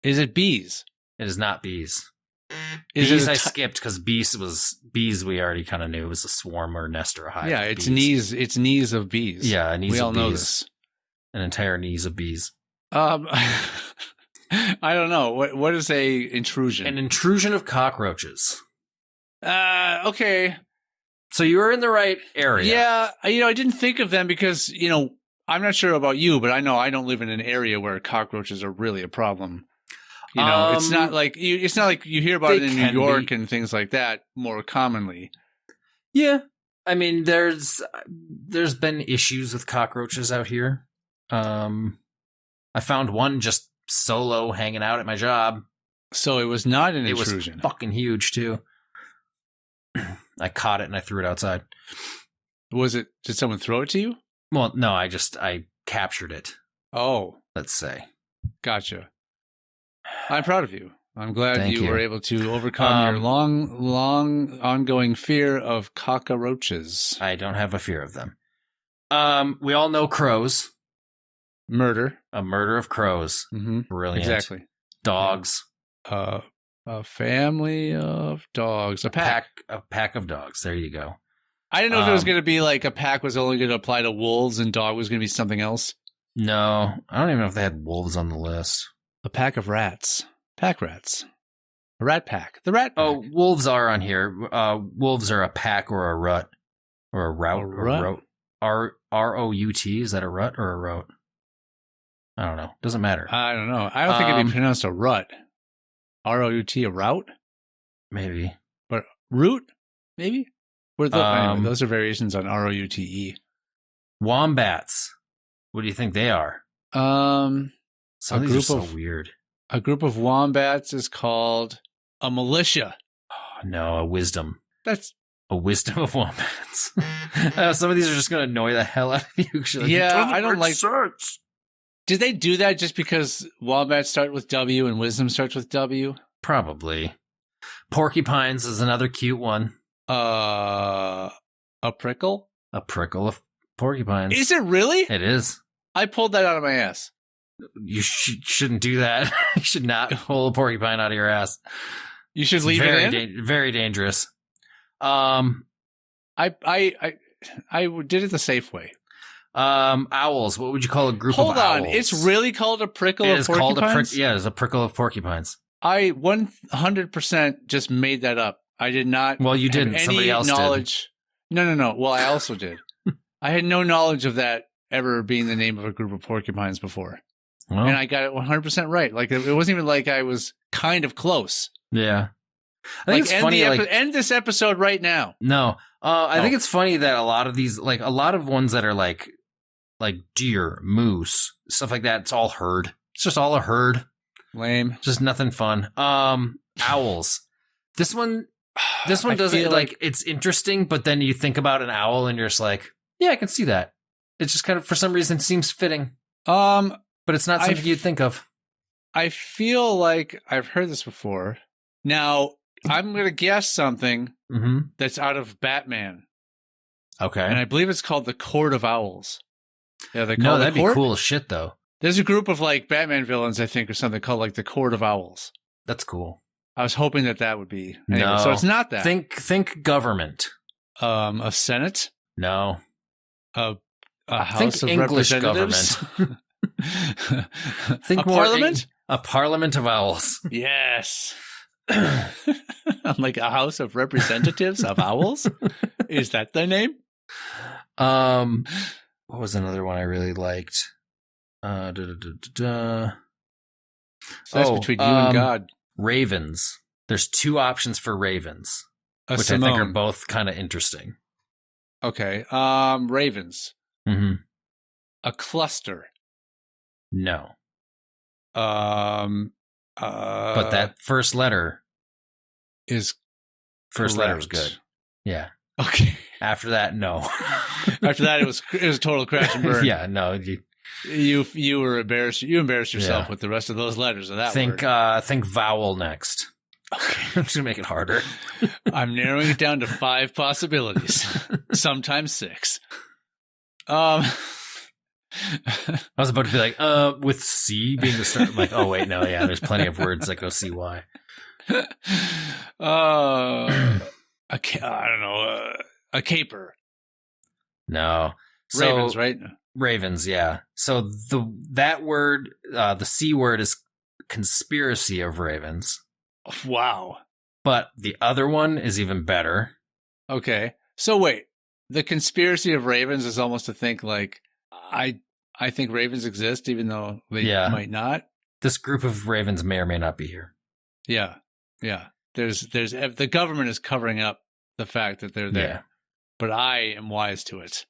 Is it bees? It is not bees. Bees I skipped because bees. We already kind of knew it was a swarm or nest or a hive. Yeah, it's knees. It's knees of bees. Yeah, knees we of all bees. know this. An entire knees of bees. I don't know. What is a intrusion? An intrusion of cockroaches. Okay. So you were in the right area. Yeah, I didn't think of them because, I'm not sure about you, but I know I don't live in an area where cockroaches are really a problem. It's not like you hear about it in New York and things like that more commonly. Yeah. I mean, there's been issues with cockroaches out here. I found one just solo hanging out at my job. So it was not an intrusion. It was fucking huge too. I caught it and I threw it outside. Did someone throw it to you? Well, no, I captured it. Oh. Let's say. Gotcha. I'm proud of you. I'm glad Thank you you. were able to overcome your long ongoing fear of cockroaches. I don't have a fear of them. We all know crows. Murder. A murder of crows. Mm-hmm. Brilliant. Exactly. Dogs. A family of dogs. A pack. A pack of dogs. There you go. I didn't know if it was going to be like a pack was only going to apply to wolves and dog was going to be something else. No, I don't even know if they had wolves on the list. A pack of rats. Pack rats. A rat pack. The rat pack. Oh, wolves are on here. Wolves are a pack or a rut. Or a route. A rut? R-O-U-T. Is that a rut or a route? I don't know. Doesn't matter. I don't know. I don't think it'd be pronounced a rut. R-O-U-T, a route? Maybe. But root? Maybe? Anyway, those are variations on R-O-U-T-E. Wombats. What do you think they are? Some of these are so weird. A group of wombats is called a militia. Oh, no, a wisdom. That's a wisdom of wombats. Some of these are just going to annoy the hell out of you. I don't like search. Did they do that just because wombats start with W and wisdom starts with W? Probably. Porcupines is another cute one. A prickle? A prickle of porcupines. Is it really? It is. I pulled that out of my ass. You shouldn't do that. You should not pull a porcupine out of your ass. You should leave it in? Very dangerous. I did it the safe way. Owls. What would you call a group of owls? Hold on. It's really called a prickle of porcupines? It's a prickle of porcupines. I 100% just made that up. I did not. Well, you didn't. Somebody else knowledge. Did. No. Well, I also did. I had no knowledge of that ever being the name of a group of porcupines before. Well, and I got it 100% right. Like, it wasn't even like I was kind of close. Yeah. I think it's funny. End this episode right now. No. I think it's funny that a lot of these, like a lot of ones that are like deer, moose, stuff like that, it's all herd. It's just all a herd. Lame. Just nothing fun. Owls. This one doesn't like it's interesting, but then you think about an owl and you're just like, yeah, I can see that. It just kind of for some reason seems fitting. But it's not something you'd think of. I feel like I've heard this before. Now, I'm going to guess something that's out of Batman. Okay. And I believe it's called the Court of Owls. Yeah, no, that'd be cool as shit, though. There's a group of like Batman villains, I think, or something called like the Court of Owls. That's cool. I was hoping that would be. Anyway, no. So it's not that. Think government. A Senate? No. A House of English Representatives? Government. Think a Parliament? A Parliament of Owls. Yes. Like a House of Representatives of Owls? Is that the name? What was another one I really liked? So that's between you and God. Ravens. There's two options for ravens, which I think are both kind of interesting. Okay. Ravens. Mm-hmm. A cluster. No. But that first letter is letter is good. Yeah. Okay. After that, no. After that, it was a total crash and burn. Yeah. No. You were embarrassed. You embarrassed yourself with the rest of those letters of that word. Think vowel next. Okay. I'm just gonna make it harder. I'm narrowing it down to 5 possibilities, sometimes 6. I was about to be like, with C being the start. I'm like, oh wait, no, yeah, there's plenty of words that go CY. I don't know. A caper. No. Ravens, right? Ravens, yeah. So that word, the C word is conspiracy of ravens. Wow. But the other one is even better. Okay. So wait, the conspiracy of ravens is almost to think like, I think ravens exist even though they might not. This group of ravens may or may not be here. Yeah. Yeah. There's the government is covering up the fact that they're there. Yeah. But I am wise to it.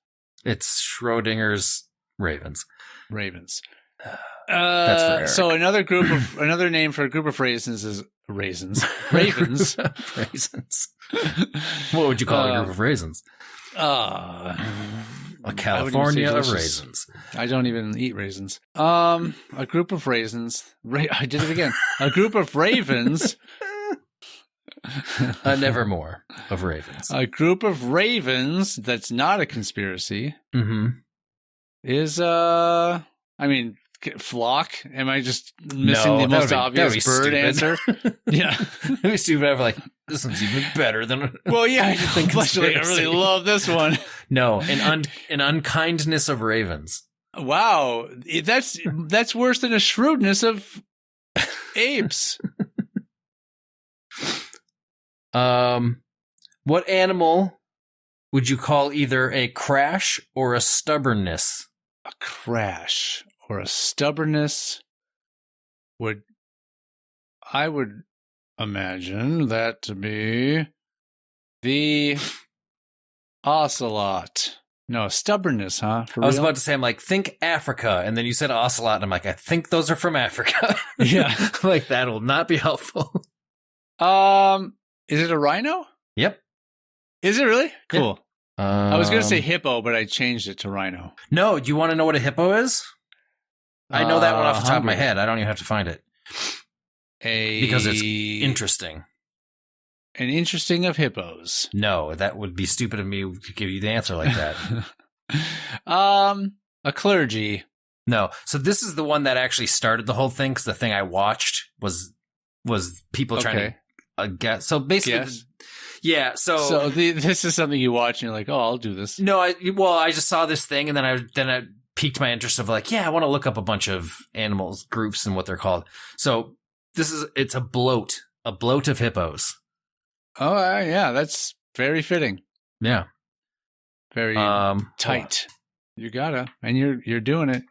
It's Schrodinger's ravens. Ravens. That's for Eric. So another name for a group of raisins is raisins. Ravens. Raisins. What would you call a group of raisins? A California of raisins. I don't even eat raisins. A group of raisins. I did it again. A group of ravens. Nevermore of ravens. A group of ravens that's not a conspiracy is, I mean, flock? Am I just missing the most obvious bird answer? Yeah. That'd be stupid. I'm like, this one's even better than... Well, yeah, I really love this one. No, an unkindness of ravens. Wow. That's worse than a shrewdness of apes. What animal would you call either a crash or a stubbornness? A crash or a stubbornness I would imagine that to be the ocelot. No, stubbornness, huh? I was about to say, I'm like, think Africa, and then you said ocelot, and I'm like, I think those are from Africa. Yeah. Like, that will not be helpful. Is it a rhino? Yep. Is it really? Cool. I was going to say Um, hippo, but I changed it to rhino. No, do you want to know what a hippo is? I know that one off the top of my hungry. head. I don't even have to find it. Because it's interesting. An interesting of hippos. No, that would be stupid of me to give you the answer like that. A clergy. No. So this is the one that actually started the whole thing, because the thing I watched was people trying to guess. So basically, Yes. yeah. So This is something you watch and you're like, oh, I'll do this. no, I just saw this thing, and then I piqued my interest of like, yeah, I want to look up a bunch of animals groups and what they're called. So it's a bloat of hippos. Oh, yeah, that's very fitting. Yeah. Very Hold on. tight. You gotta, and you're doing it.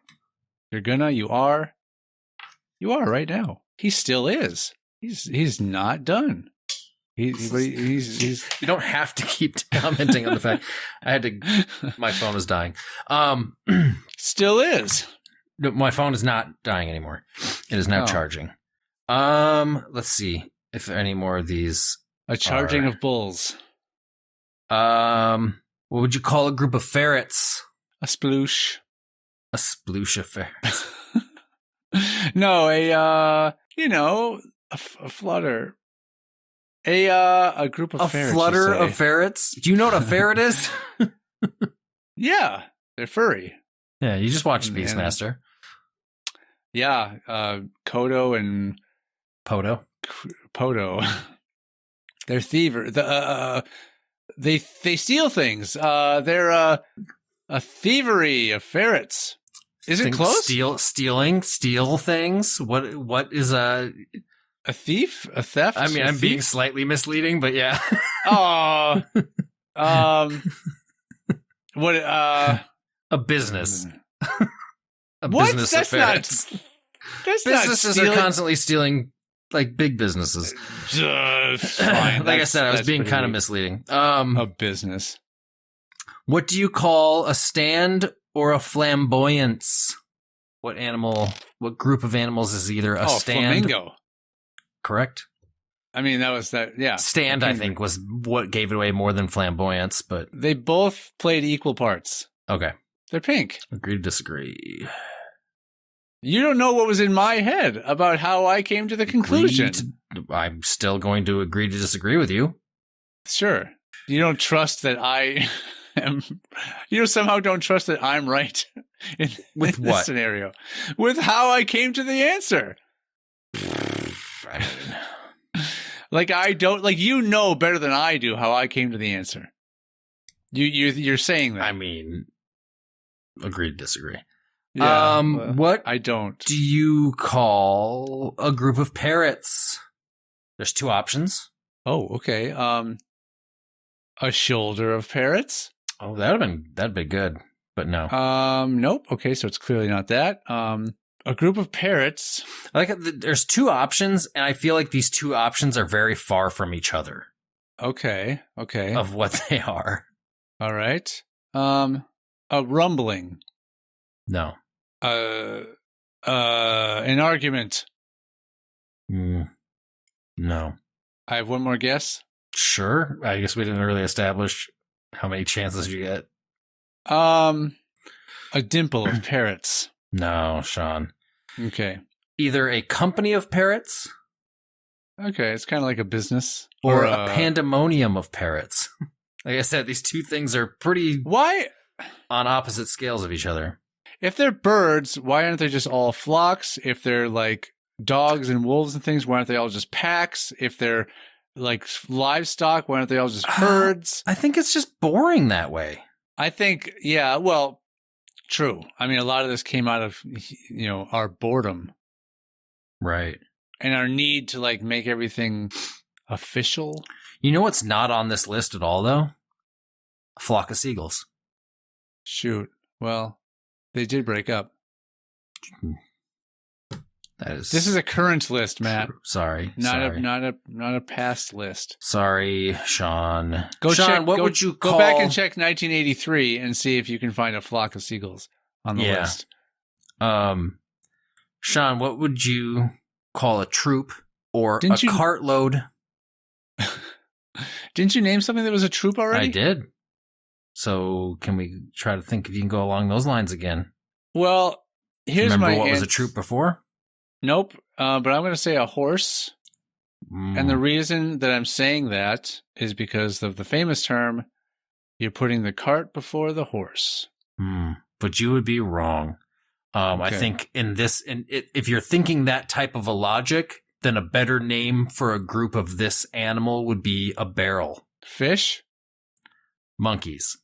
You are right now. He still is. He's not done. He's You don't have to keep commenting on the fact my phone is dying. still is. No, my phone is not dying anymore. It is now Oh. charging. Let's see if there are any more of these. A charging Are- of bulls. What would you call a group of ferrets? A sploosh. A sploosh of ferrets. No, a flutter. A group of A ferrets. flutter you say. of ferrets? Do you know what a ferret is? Yeah, they're furry. Yeah, you just watched Man. Beastmaster. Yeah, Kodo and Poto. Poto. They're thiever. They steal things. They're a thievery of ferrets. Is it close? Steal things. What is a thief? A theft? I mean, A I'm being thief? slightly misleading, but yeah. Oh. What? A business. A What? business That's of ferrets. That's Businesses not are stealing. constantly stealing, like, big businesses. Fine. Like I said, I was That's being pretty kind of weak. misleading. A business. What do you call a stand or a flamboyance? What group of animals is either a stand? Flamingo. Correct. I mean, that was that. Yeah. Stand, I think, was what gave it away more than flamboyance, but They both played equal parts. okay. They're pink. Agree to disagree. You don't know what was in my head about how I came to the conclusion. I'm still going to agree to disagree with you. Sure. You don't trust that I am. You somehow don't trust that I'm right With in what? this scenario. With how I came to the answer. I mean, Like I don't like you know better than I do how I came to the answer. You're saying that. I mean, agree to disagree. Yeah, well, What I don't. do you call a group of parrots? There's two options. Oh, okay. A shoulder of parrots. Oh, that'd be good, but no. Nope. Okay, so it's clearly not that. A group of parrots. I like there's two options, and I feel like these two options are very far from each other Okay. of what they are. All right. A rumbling. No. An argument. No. I have one more guess. Sure. I guess we didn't really establish how many chances you get. A A dimple of parrots. No, Sean. Okay. Either a company of parrots Okay, it's kind of like a business. or a pandemonium of parrots. Like I said, these two things are pretty Why? on opposite scales of each other. If they're birds, why aren't they just all flocks? If they're like dogs and wolves and things, why aren't they all just packs? If they're like livestock, why aren't they all just herds? I think it's just boring that way. I think, yeah, well, true. I mean, a lot of this came out of, our boredom Right. and our need to like make everything official. You know what's not on this list at all, though? A flock of seagulls. Shoot. Well, they did break up. This is a current list, Matt. Sorry. Not a past list. Sorry, Sean. Sean, what would you call... Go back and check 1983 and see if you can find a flock of seagulls on the list. Sean, what would you call a troop or Didn't cartload? Didn't you name something that was a troop already? I did. So can we try to think if you can go along those lines again? Well, here's Remember my what was a troop before? Nope. But I'm going to say a horse. And the reason that I'm saying that is because of the famous term, you're putting the cart before the horse. But you would be wrong. Okay. I think if you're thinking that type of a logic, then a better name for a group of this animal would be a barrel. Fish? Monkeys.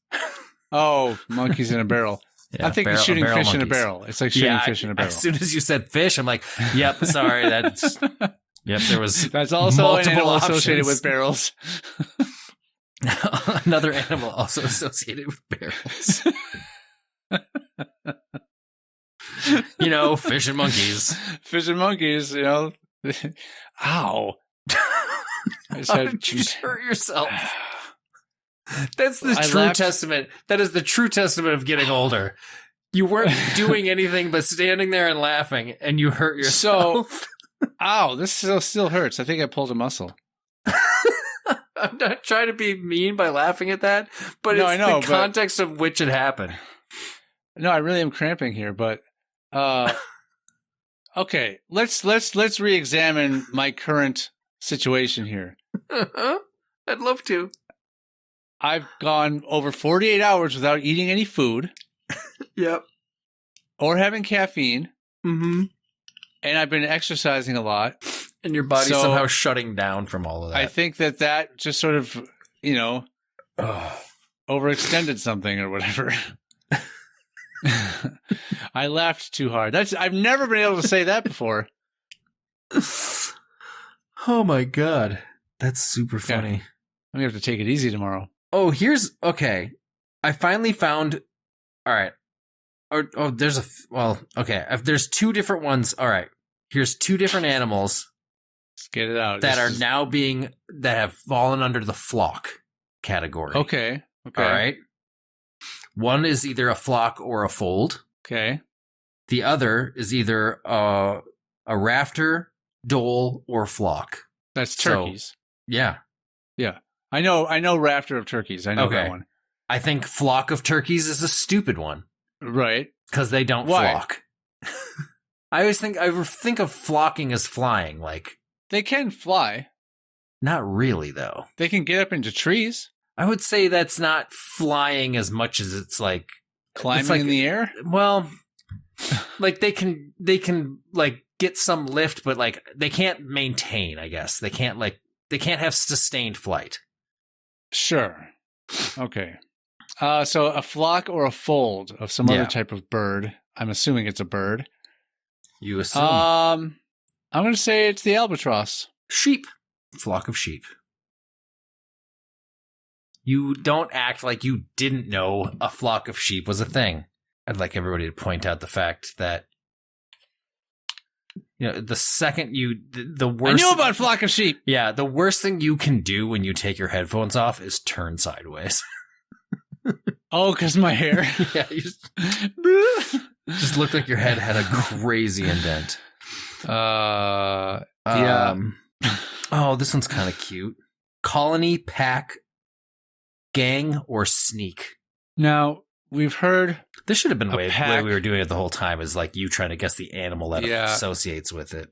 Oh, monkeys in a barrel. Yeah, I think it's shooting fish monkeys in a barrel. It's like shooting fish in a barrel. As soon as you said fish, I'm like, yep, sorry. There was That's also an animal options. associated with barrels. Another animal also associated with barrels. Fish and monkeys. Fish and monkeys, Ow. How did you hurt yourself? That's the true testament. That is the true testament of getting older. You weren't doing anything but standing there and laughing, and you hurt yourself. Ow, this still hurts. I think I pulled a muscle. I'm not trying to be mean by laughing at that, but it's the context of which it happened. No, I really am cramping here, but okay, let's re-examine my current situation here. I'd love to. I've gone over 48 hours without eating any food. Yep. Or having caffeine. Mm-hmm. And I've been exercising a lot. And your body's somehow shutting down from all of that. I think that just sort of, overextended something or whatever. I laughed too hard. I've never been able to say that before. Oh my God. That's super funny. Yeah. I'm going to have to take it easy tomorrow. Oh, okay. I finally found, all right. If there's two different ones, all right. Here's two different animals. Let's get it out. That have fallen under the flock category. Okay. All right. One is either a flock or a fold. Okay. The other is either a rafter, dole, or flock. That's turkeys. So, yeah. Yeah. I know rafter of turkeys. I know that one. I think flock of turkeys is a stupid one. Right. Because they don't flock. I think of flocking as flying. Like, they can fly. Not really, though. They can get up into trees. I would say that's not flying as much as it's like climbing in the air. Well, like they can like get some lift, but like they can't maintain. I guess they can't have sustained flight. Sure. Okay. So a flock or a fold of some other type of bird. I'm assuming it's a bird. You assume. I'm going to say it's the albatross. Sheep. Flock of sheep. You don't act like you didn't know a flock of sheep was a thing. I'd like everybody to point out the fact that, the second the worst... I knew about flock of sheep! Yeah, the worst thing you can do when you take your headphones off is turn sideways. Oh, because my hair? Yeah, you just looked like your head had a crazy indent. Yeah. Oh, this one's kind of cute. Colony, pack, gang, or sneak. Now, we've heard This should have been the way pack. we were doing it the whole time. Is like you trying to guess the animal that associates with it.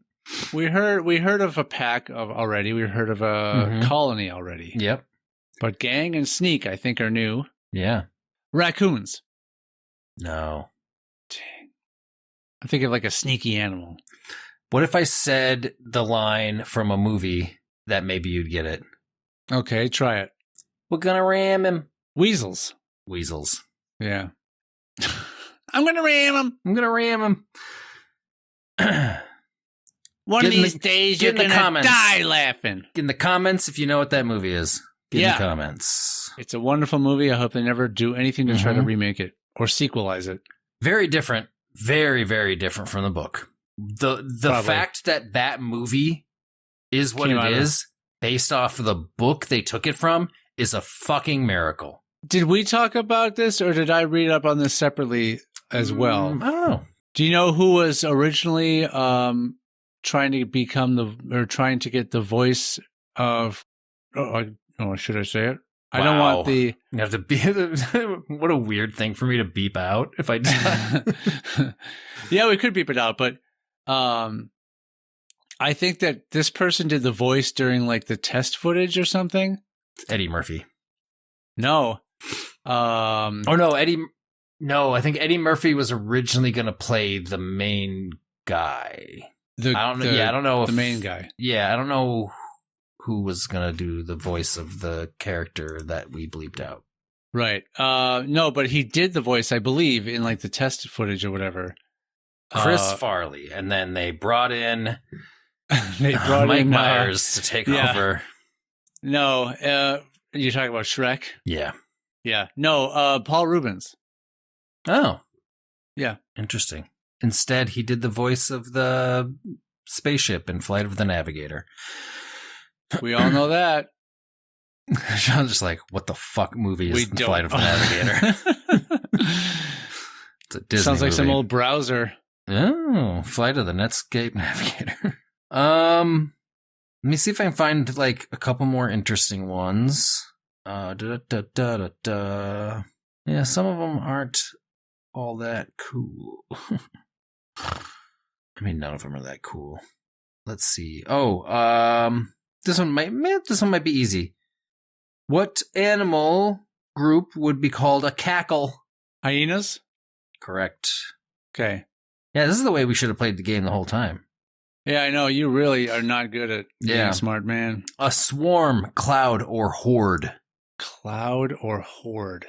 we heard of a pack of already. We heard of a colony already. Yep. But gang and sneak, I think, are new. Yeah. Raccoons. No. Dang. I'm thinking of like a sneaky animal. What if I said the line from a movie that maybe you'd get it? Okay, try it. We're gonna ram him. Weasels. Weasels. Yeah. I'm gonna ram him. I'm gonna ram him. One of these days you're gonna die laughing. Get in the comments if you know what that movie is. Get in the comments. It's a wonderful movie. I hope they never do anything to try to remake it or sequelize it. Very different. Very, very different from the book. The fact that movie is what it is, based off of the book they took it from, is a fucking miracle. Did we talk about this, or did I read up on this separately as well? I don't know. Do you know who was originally trying to get the voice of? Oh, should I say it? Wow. I don't want the. You have to be. What a weird thing for me to beep out if I did. Yeah, we could beep it out, but I think that this person did the voice during like the test footage or something. It's Eddie Murphy. No. Oh no, Eddie. No, I think Eddie Murphy was originally going to play the main guy. I don't know. I don't know if the main guy. Yeah, I don't know who was going to do the voice of the character that we bleeped out. Right. No, but he did the voice, I believe, in like the test footage or whatever. Chris Farley, and then they brought in Mike Myers to take over. No, you're talking about Shrek? Yeah. Yeah. No, Paul Rubens. Oh. Yeah. Interesting. Instead, he did the voice of the spaceship in Flight of the Navigator. We all know that. Sean's just like, what the fuck movie is Flight of the Navigator? It's a Disney Sounds like movie. some old browser. Oh, Flight of the Netscape Navigator. Let me see if I can find like a couple more interesting ones. Yeah, some of them aren't all that cool. I mean, none of them are that cool. Let's see. This one might be easy. What animal group would be called a cackle? Hyenas? Correct. Okay. Yeah, this is the way we should have played the game the whole time. Yeah, I know. You really are not good at being a smart man. A swarm, cloud, or horde. Cloud or horde?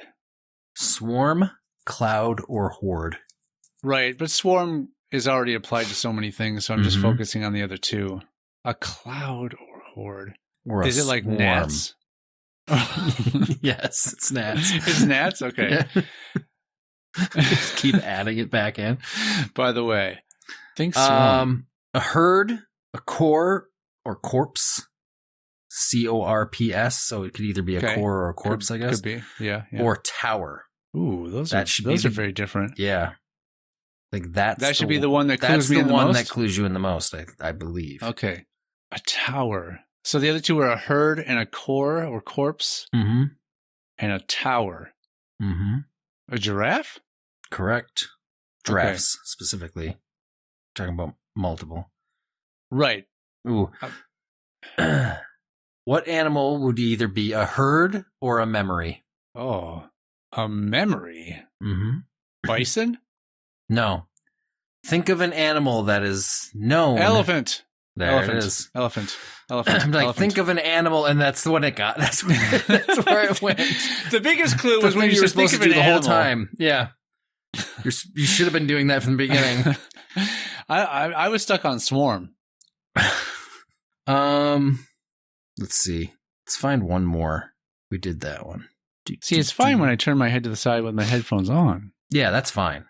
Swarm, cloud, or horde. Right, but swarm is already applied to so many things, so I'm just focusing on the other two. A cloud or horde? Or is it like gnats? Yes, it's gnats. It's gnats? Okay. Yeah. Just keep adding it back in. By the way, think swarm. A herd, a core, or corpse. CORPS. So it could either be a core or a corpse, I guess. Could be. Yeah. Or tower. Ooh, those are very different. Yeah. Like that should be the one that clues me in the most? That's the one that clues you in the most, I believe. Okay. A tower. So the other two are a herd and a core or corpse. Mm-hmm. And a tower. Mm-hmm. A giraffe? Correct. Giraffes, specifically. Talking about multiple. Right. Ooh. What animal would either be a herd or a memory? Oh, a memory? Mm-hmm. Bison? No. Think of an animal that is known. Elephant. It is. Elephant. I'm like, elephant. Think of an animal, and that's what it got. That's where it went. The biggest clue was when you were supposed to do the whole time. Yeah. You should have been doing that from the beginning. I was stuck on swarm. Let's see. Let's find one more. We did that one. See, it's fine when I turn my head to the side with my headphones on. Yeah, that's fine.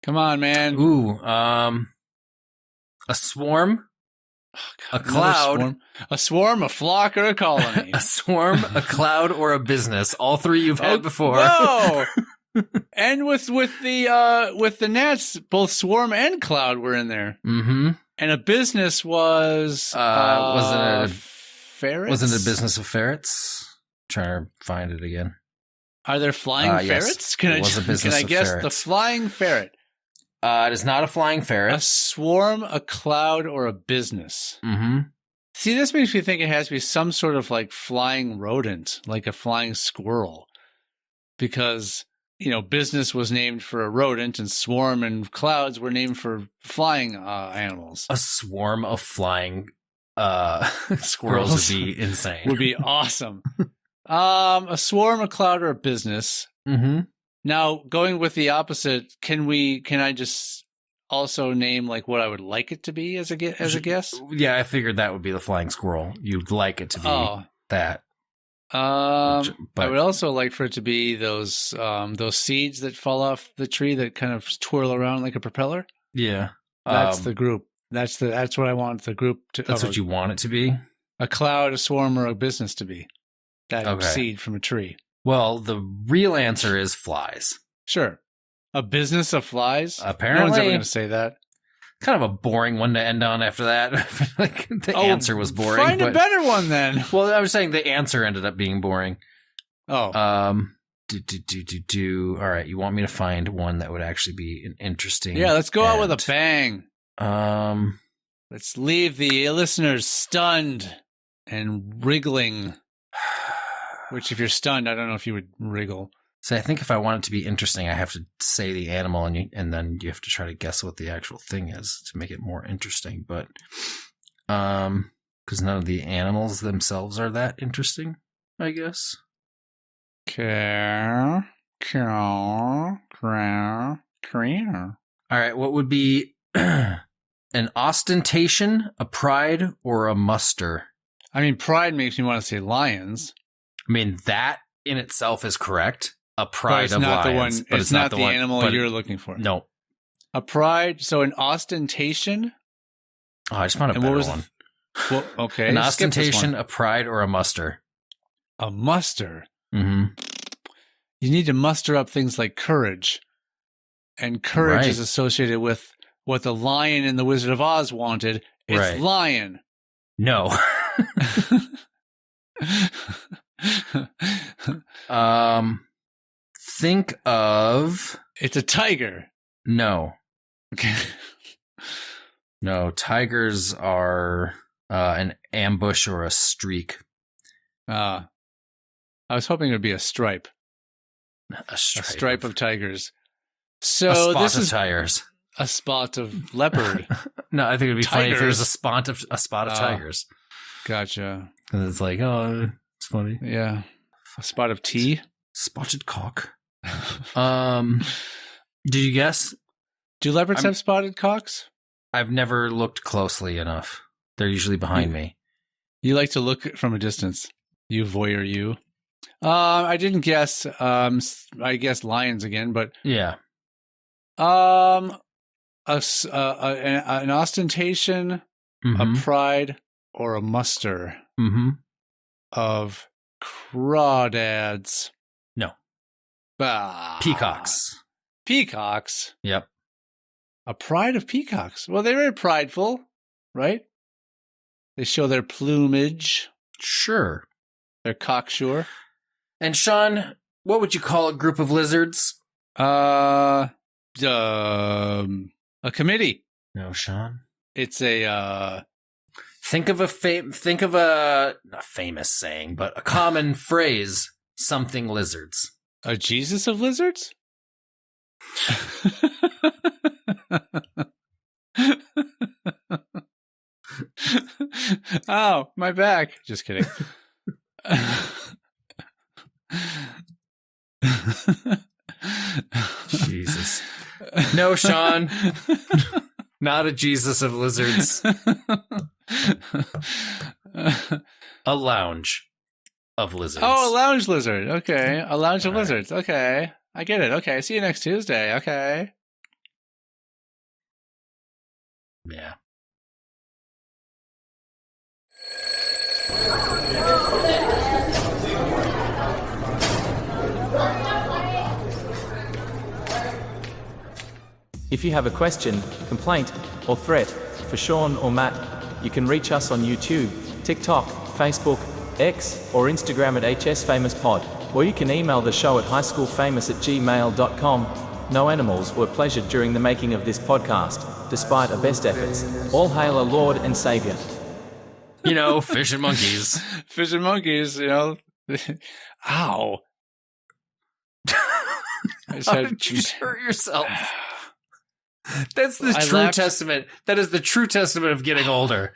Come on, man. Ooh, a swarm, a cloud, a swarm, a flock, or a colony. A swarm, a cloud, or a business. All three you've had before. No. And with the gnats, both swarm and cloud were in there. Mm-hmm. And a business was it ferrets? Wasn't it a business of ferrets? Trying to find it again. Are there flying ferrets? Yes, it was a business can I of guess ferrets. the flying ferret? It is not a flying ferret. A swarm, a cloud, or a business? Mm-hmm. See, this makes me think it has to be some sort of like flying rodent, like a flying squirrel. Because, business was named for a rodent and swarm and clouds were named for flying animals. A swarm of flying squirrels would be insane. Would be awesome. A swarm, a cloud, or a business. Mm-hmm. Now, going with the opposite, can I just also name like what I would like it to be as a guess? Yeah, I figured that would be the flying squirrel. You'd like it to be that. I would also like for it to be those seeds that fall off the tree that kind of twirl around like a propeller. Yeah. That's the group. That's what I want the group to. That's what you want it to be? A cloud, a swarm, or a business to be. That seed from a tree. Well, the real answer is flies. Sure. A business of flies? Apparently. No one's ever going to say that. Kind of a boring one to end on after that. Like the answer was boring. Find a better one then. Well, I was saying the answer ended up being boring. Oh. All right, you want me to find one that would actually be an interesting. Yeah, let's go out with a bang. Let's leave the listeners stunned and wriggling. Which, if you're stunned, I don't know if you would wriggle. So I think if I want it to be interesting, I have to say the animal, and then you have to try to guess what the actual thing is to make it more interesting. But because none of the animals themselves are that interesting, I guess. All right, what would be an ostentation, a pride, or a muster? I mean, pride makes me want to say lions. I mean, that in itself is correct. A pride of lions. But it's not the animal you're looking for. No. A pride, so an ostentation? Oh, I just found a better one. Well, okay. An ostentation, a pride, or a muster? A muster? Mm-hmm. You need to muster up things like courage. And courage is associated with what the lion in The Wizard of Oz wanted. It's lion. No. Think of... It's a tiger. No. Okay. No, tigers are an ambush or a streak. I was hoping it would be a stripe. A stripe of tigers. So a spot this of is tigers. A spot of leopard. No, I think it would be funny if there was a spot of tigers. Gotcha. And it's like, oh, it's funny. Yeah. A spot of tea. Spotted cock. Did you guess? Do leopards have spotted cocks? I've never looked closely enough. They're usually behind me. You like to look from a distance. You voyeur, you. I didn't guess. I guess lions again, but yeah. An ostentation, a pride, or a muster of crawdads. No. Peacocks. Peacocks. Yep. A pride of peacocks. Well, they're very prideful, right? They show their plumage. Sure. They're cocksure. And Sean, what would you call a group of lizards? A committee. No, Sean. It's a think of a not famous saying, but a common phrase, something lizards. A Jesus of lizards? Oh, my back. Just kidding. Jesus. No, Sean. Not a Jesus of lizards. A lounge of lizards. Oh, a lounge lizard. Okay. A lounge of lizards. Okay. I get it. Okay. See you next Tuesday. Okay. Yeah. If you have a question, complaint, or threat for Sean or Matt, you can reach us on YouTube, TikTok, Facebook, X, or Instagram at hsfamouspod, or you can email the show at highschoolfamous@gmail.com. No animals were pleasured during the making of this podcast, despite our best efforts. All hail our Lord and Savior. You know, fish and monkeys. Fish and monkeys, you know. Ow. How did you hurt yourself? That's the I true laughed. testament. That is the true testament of getting older.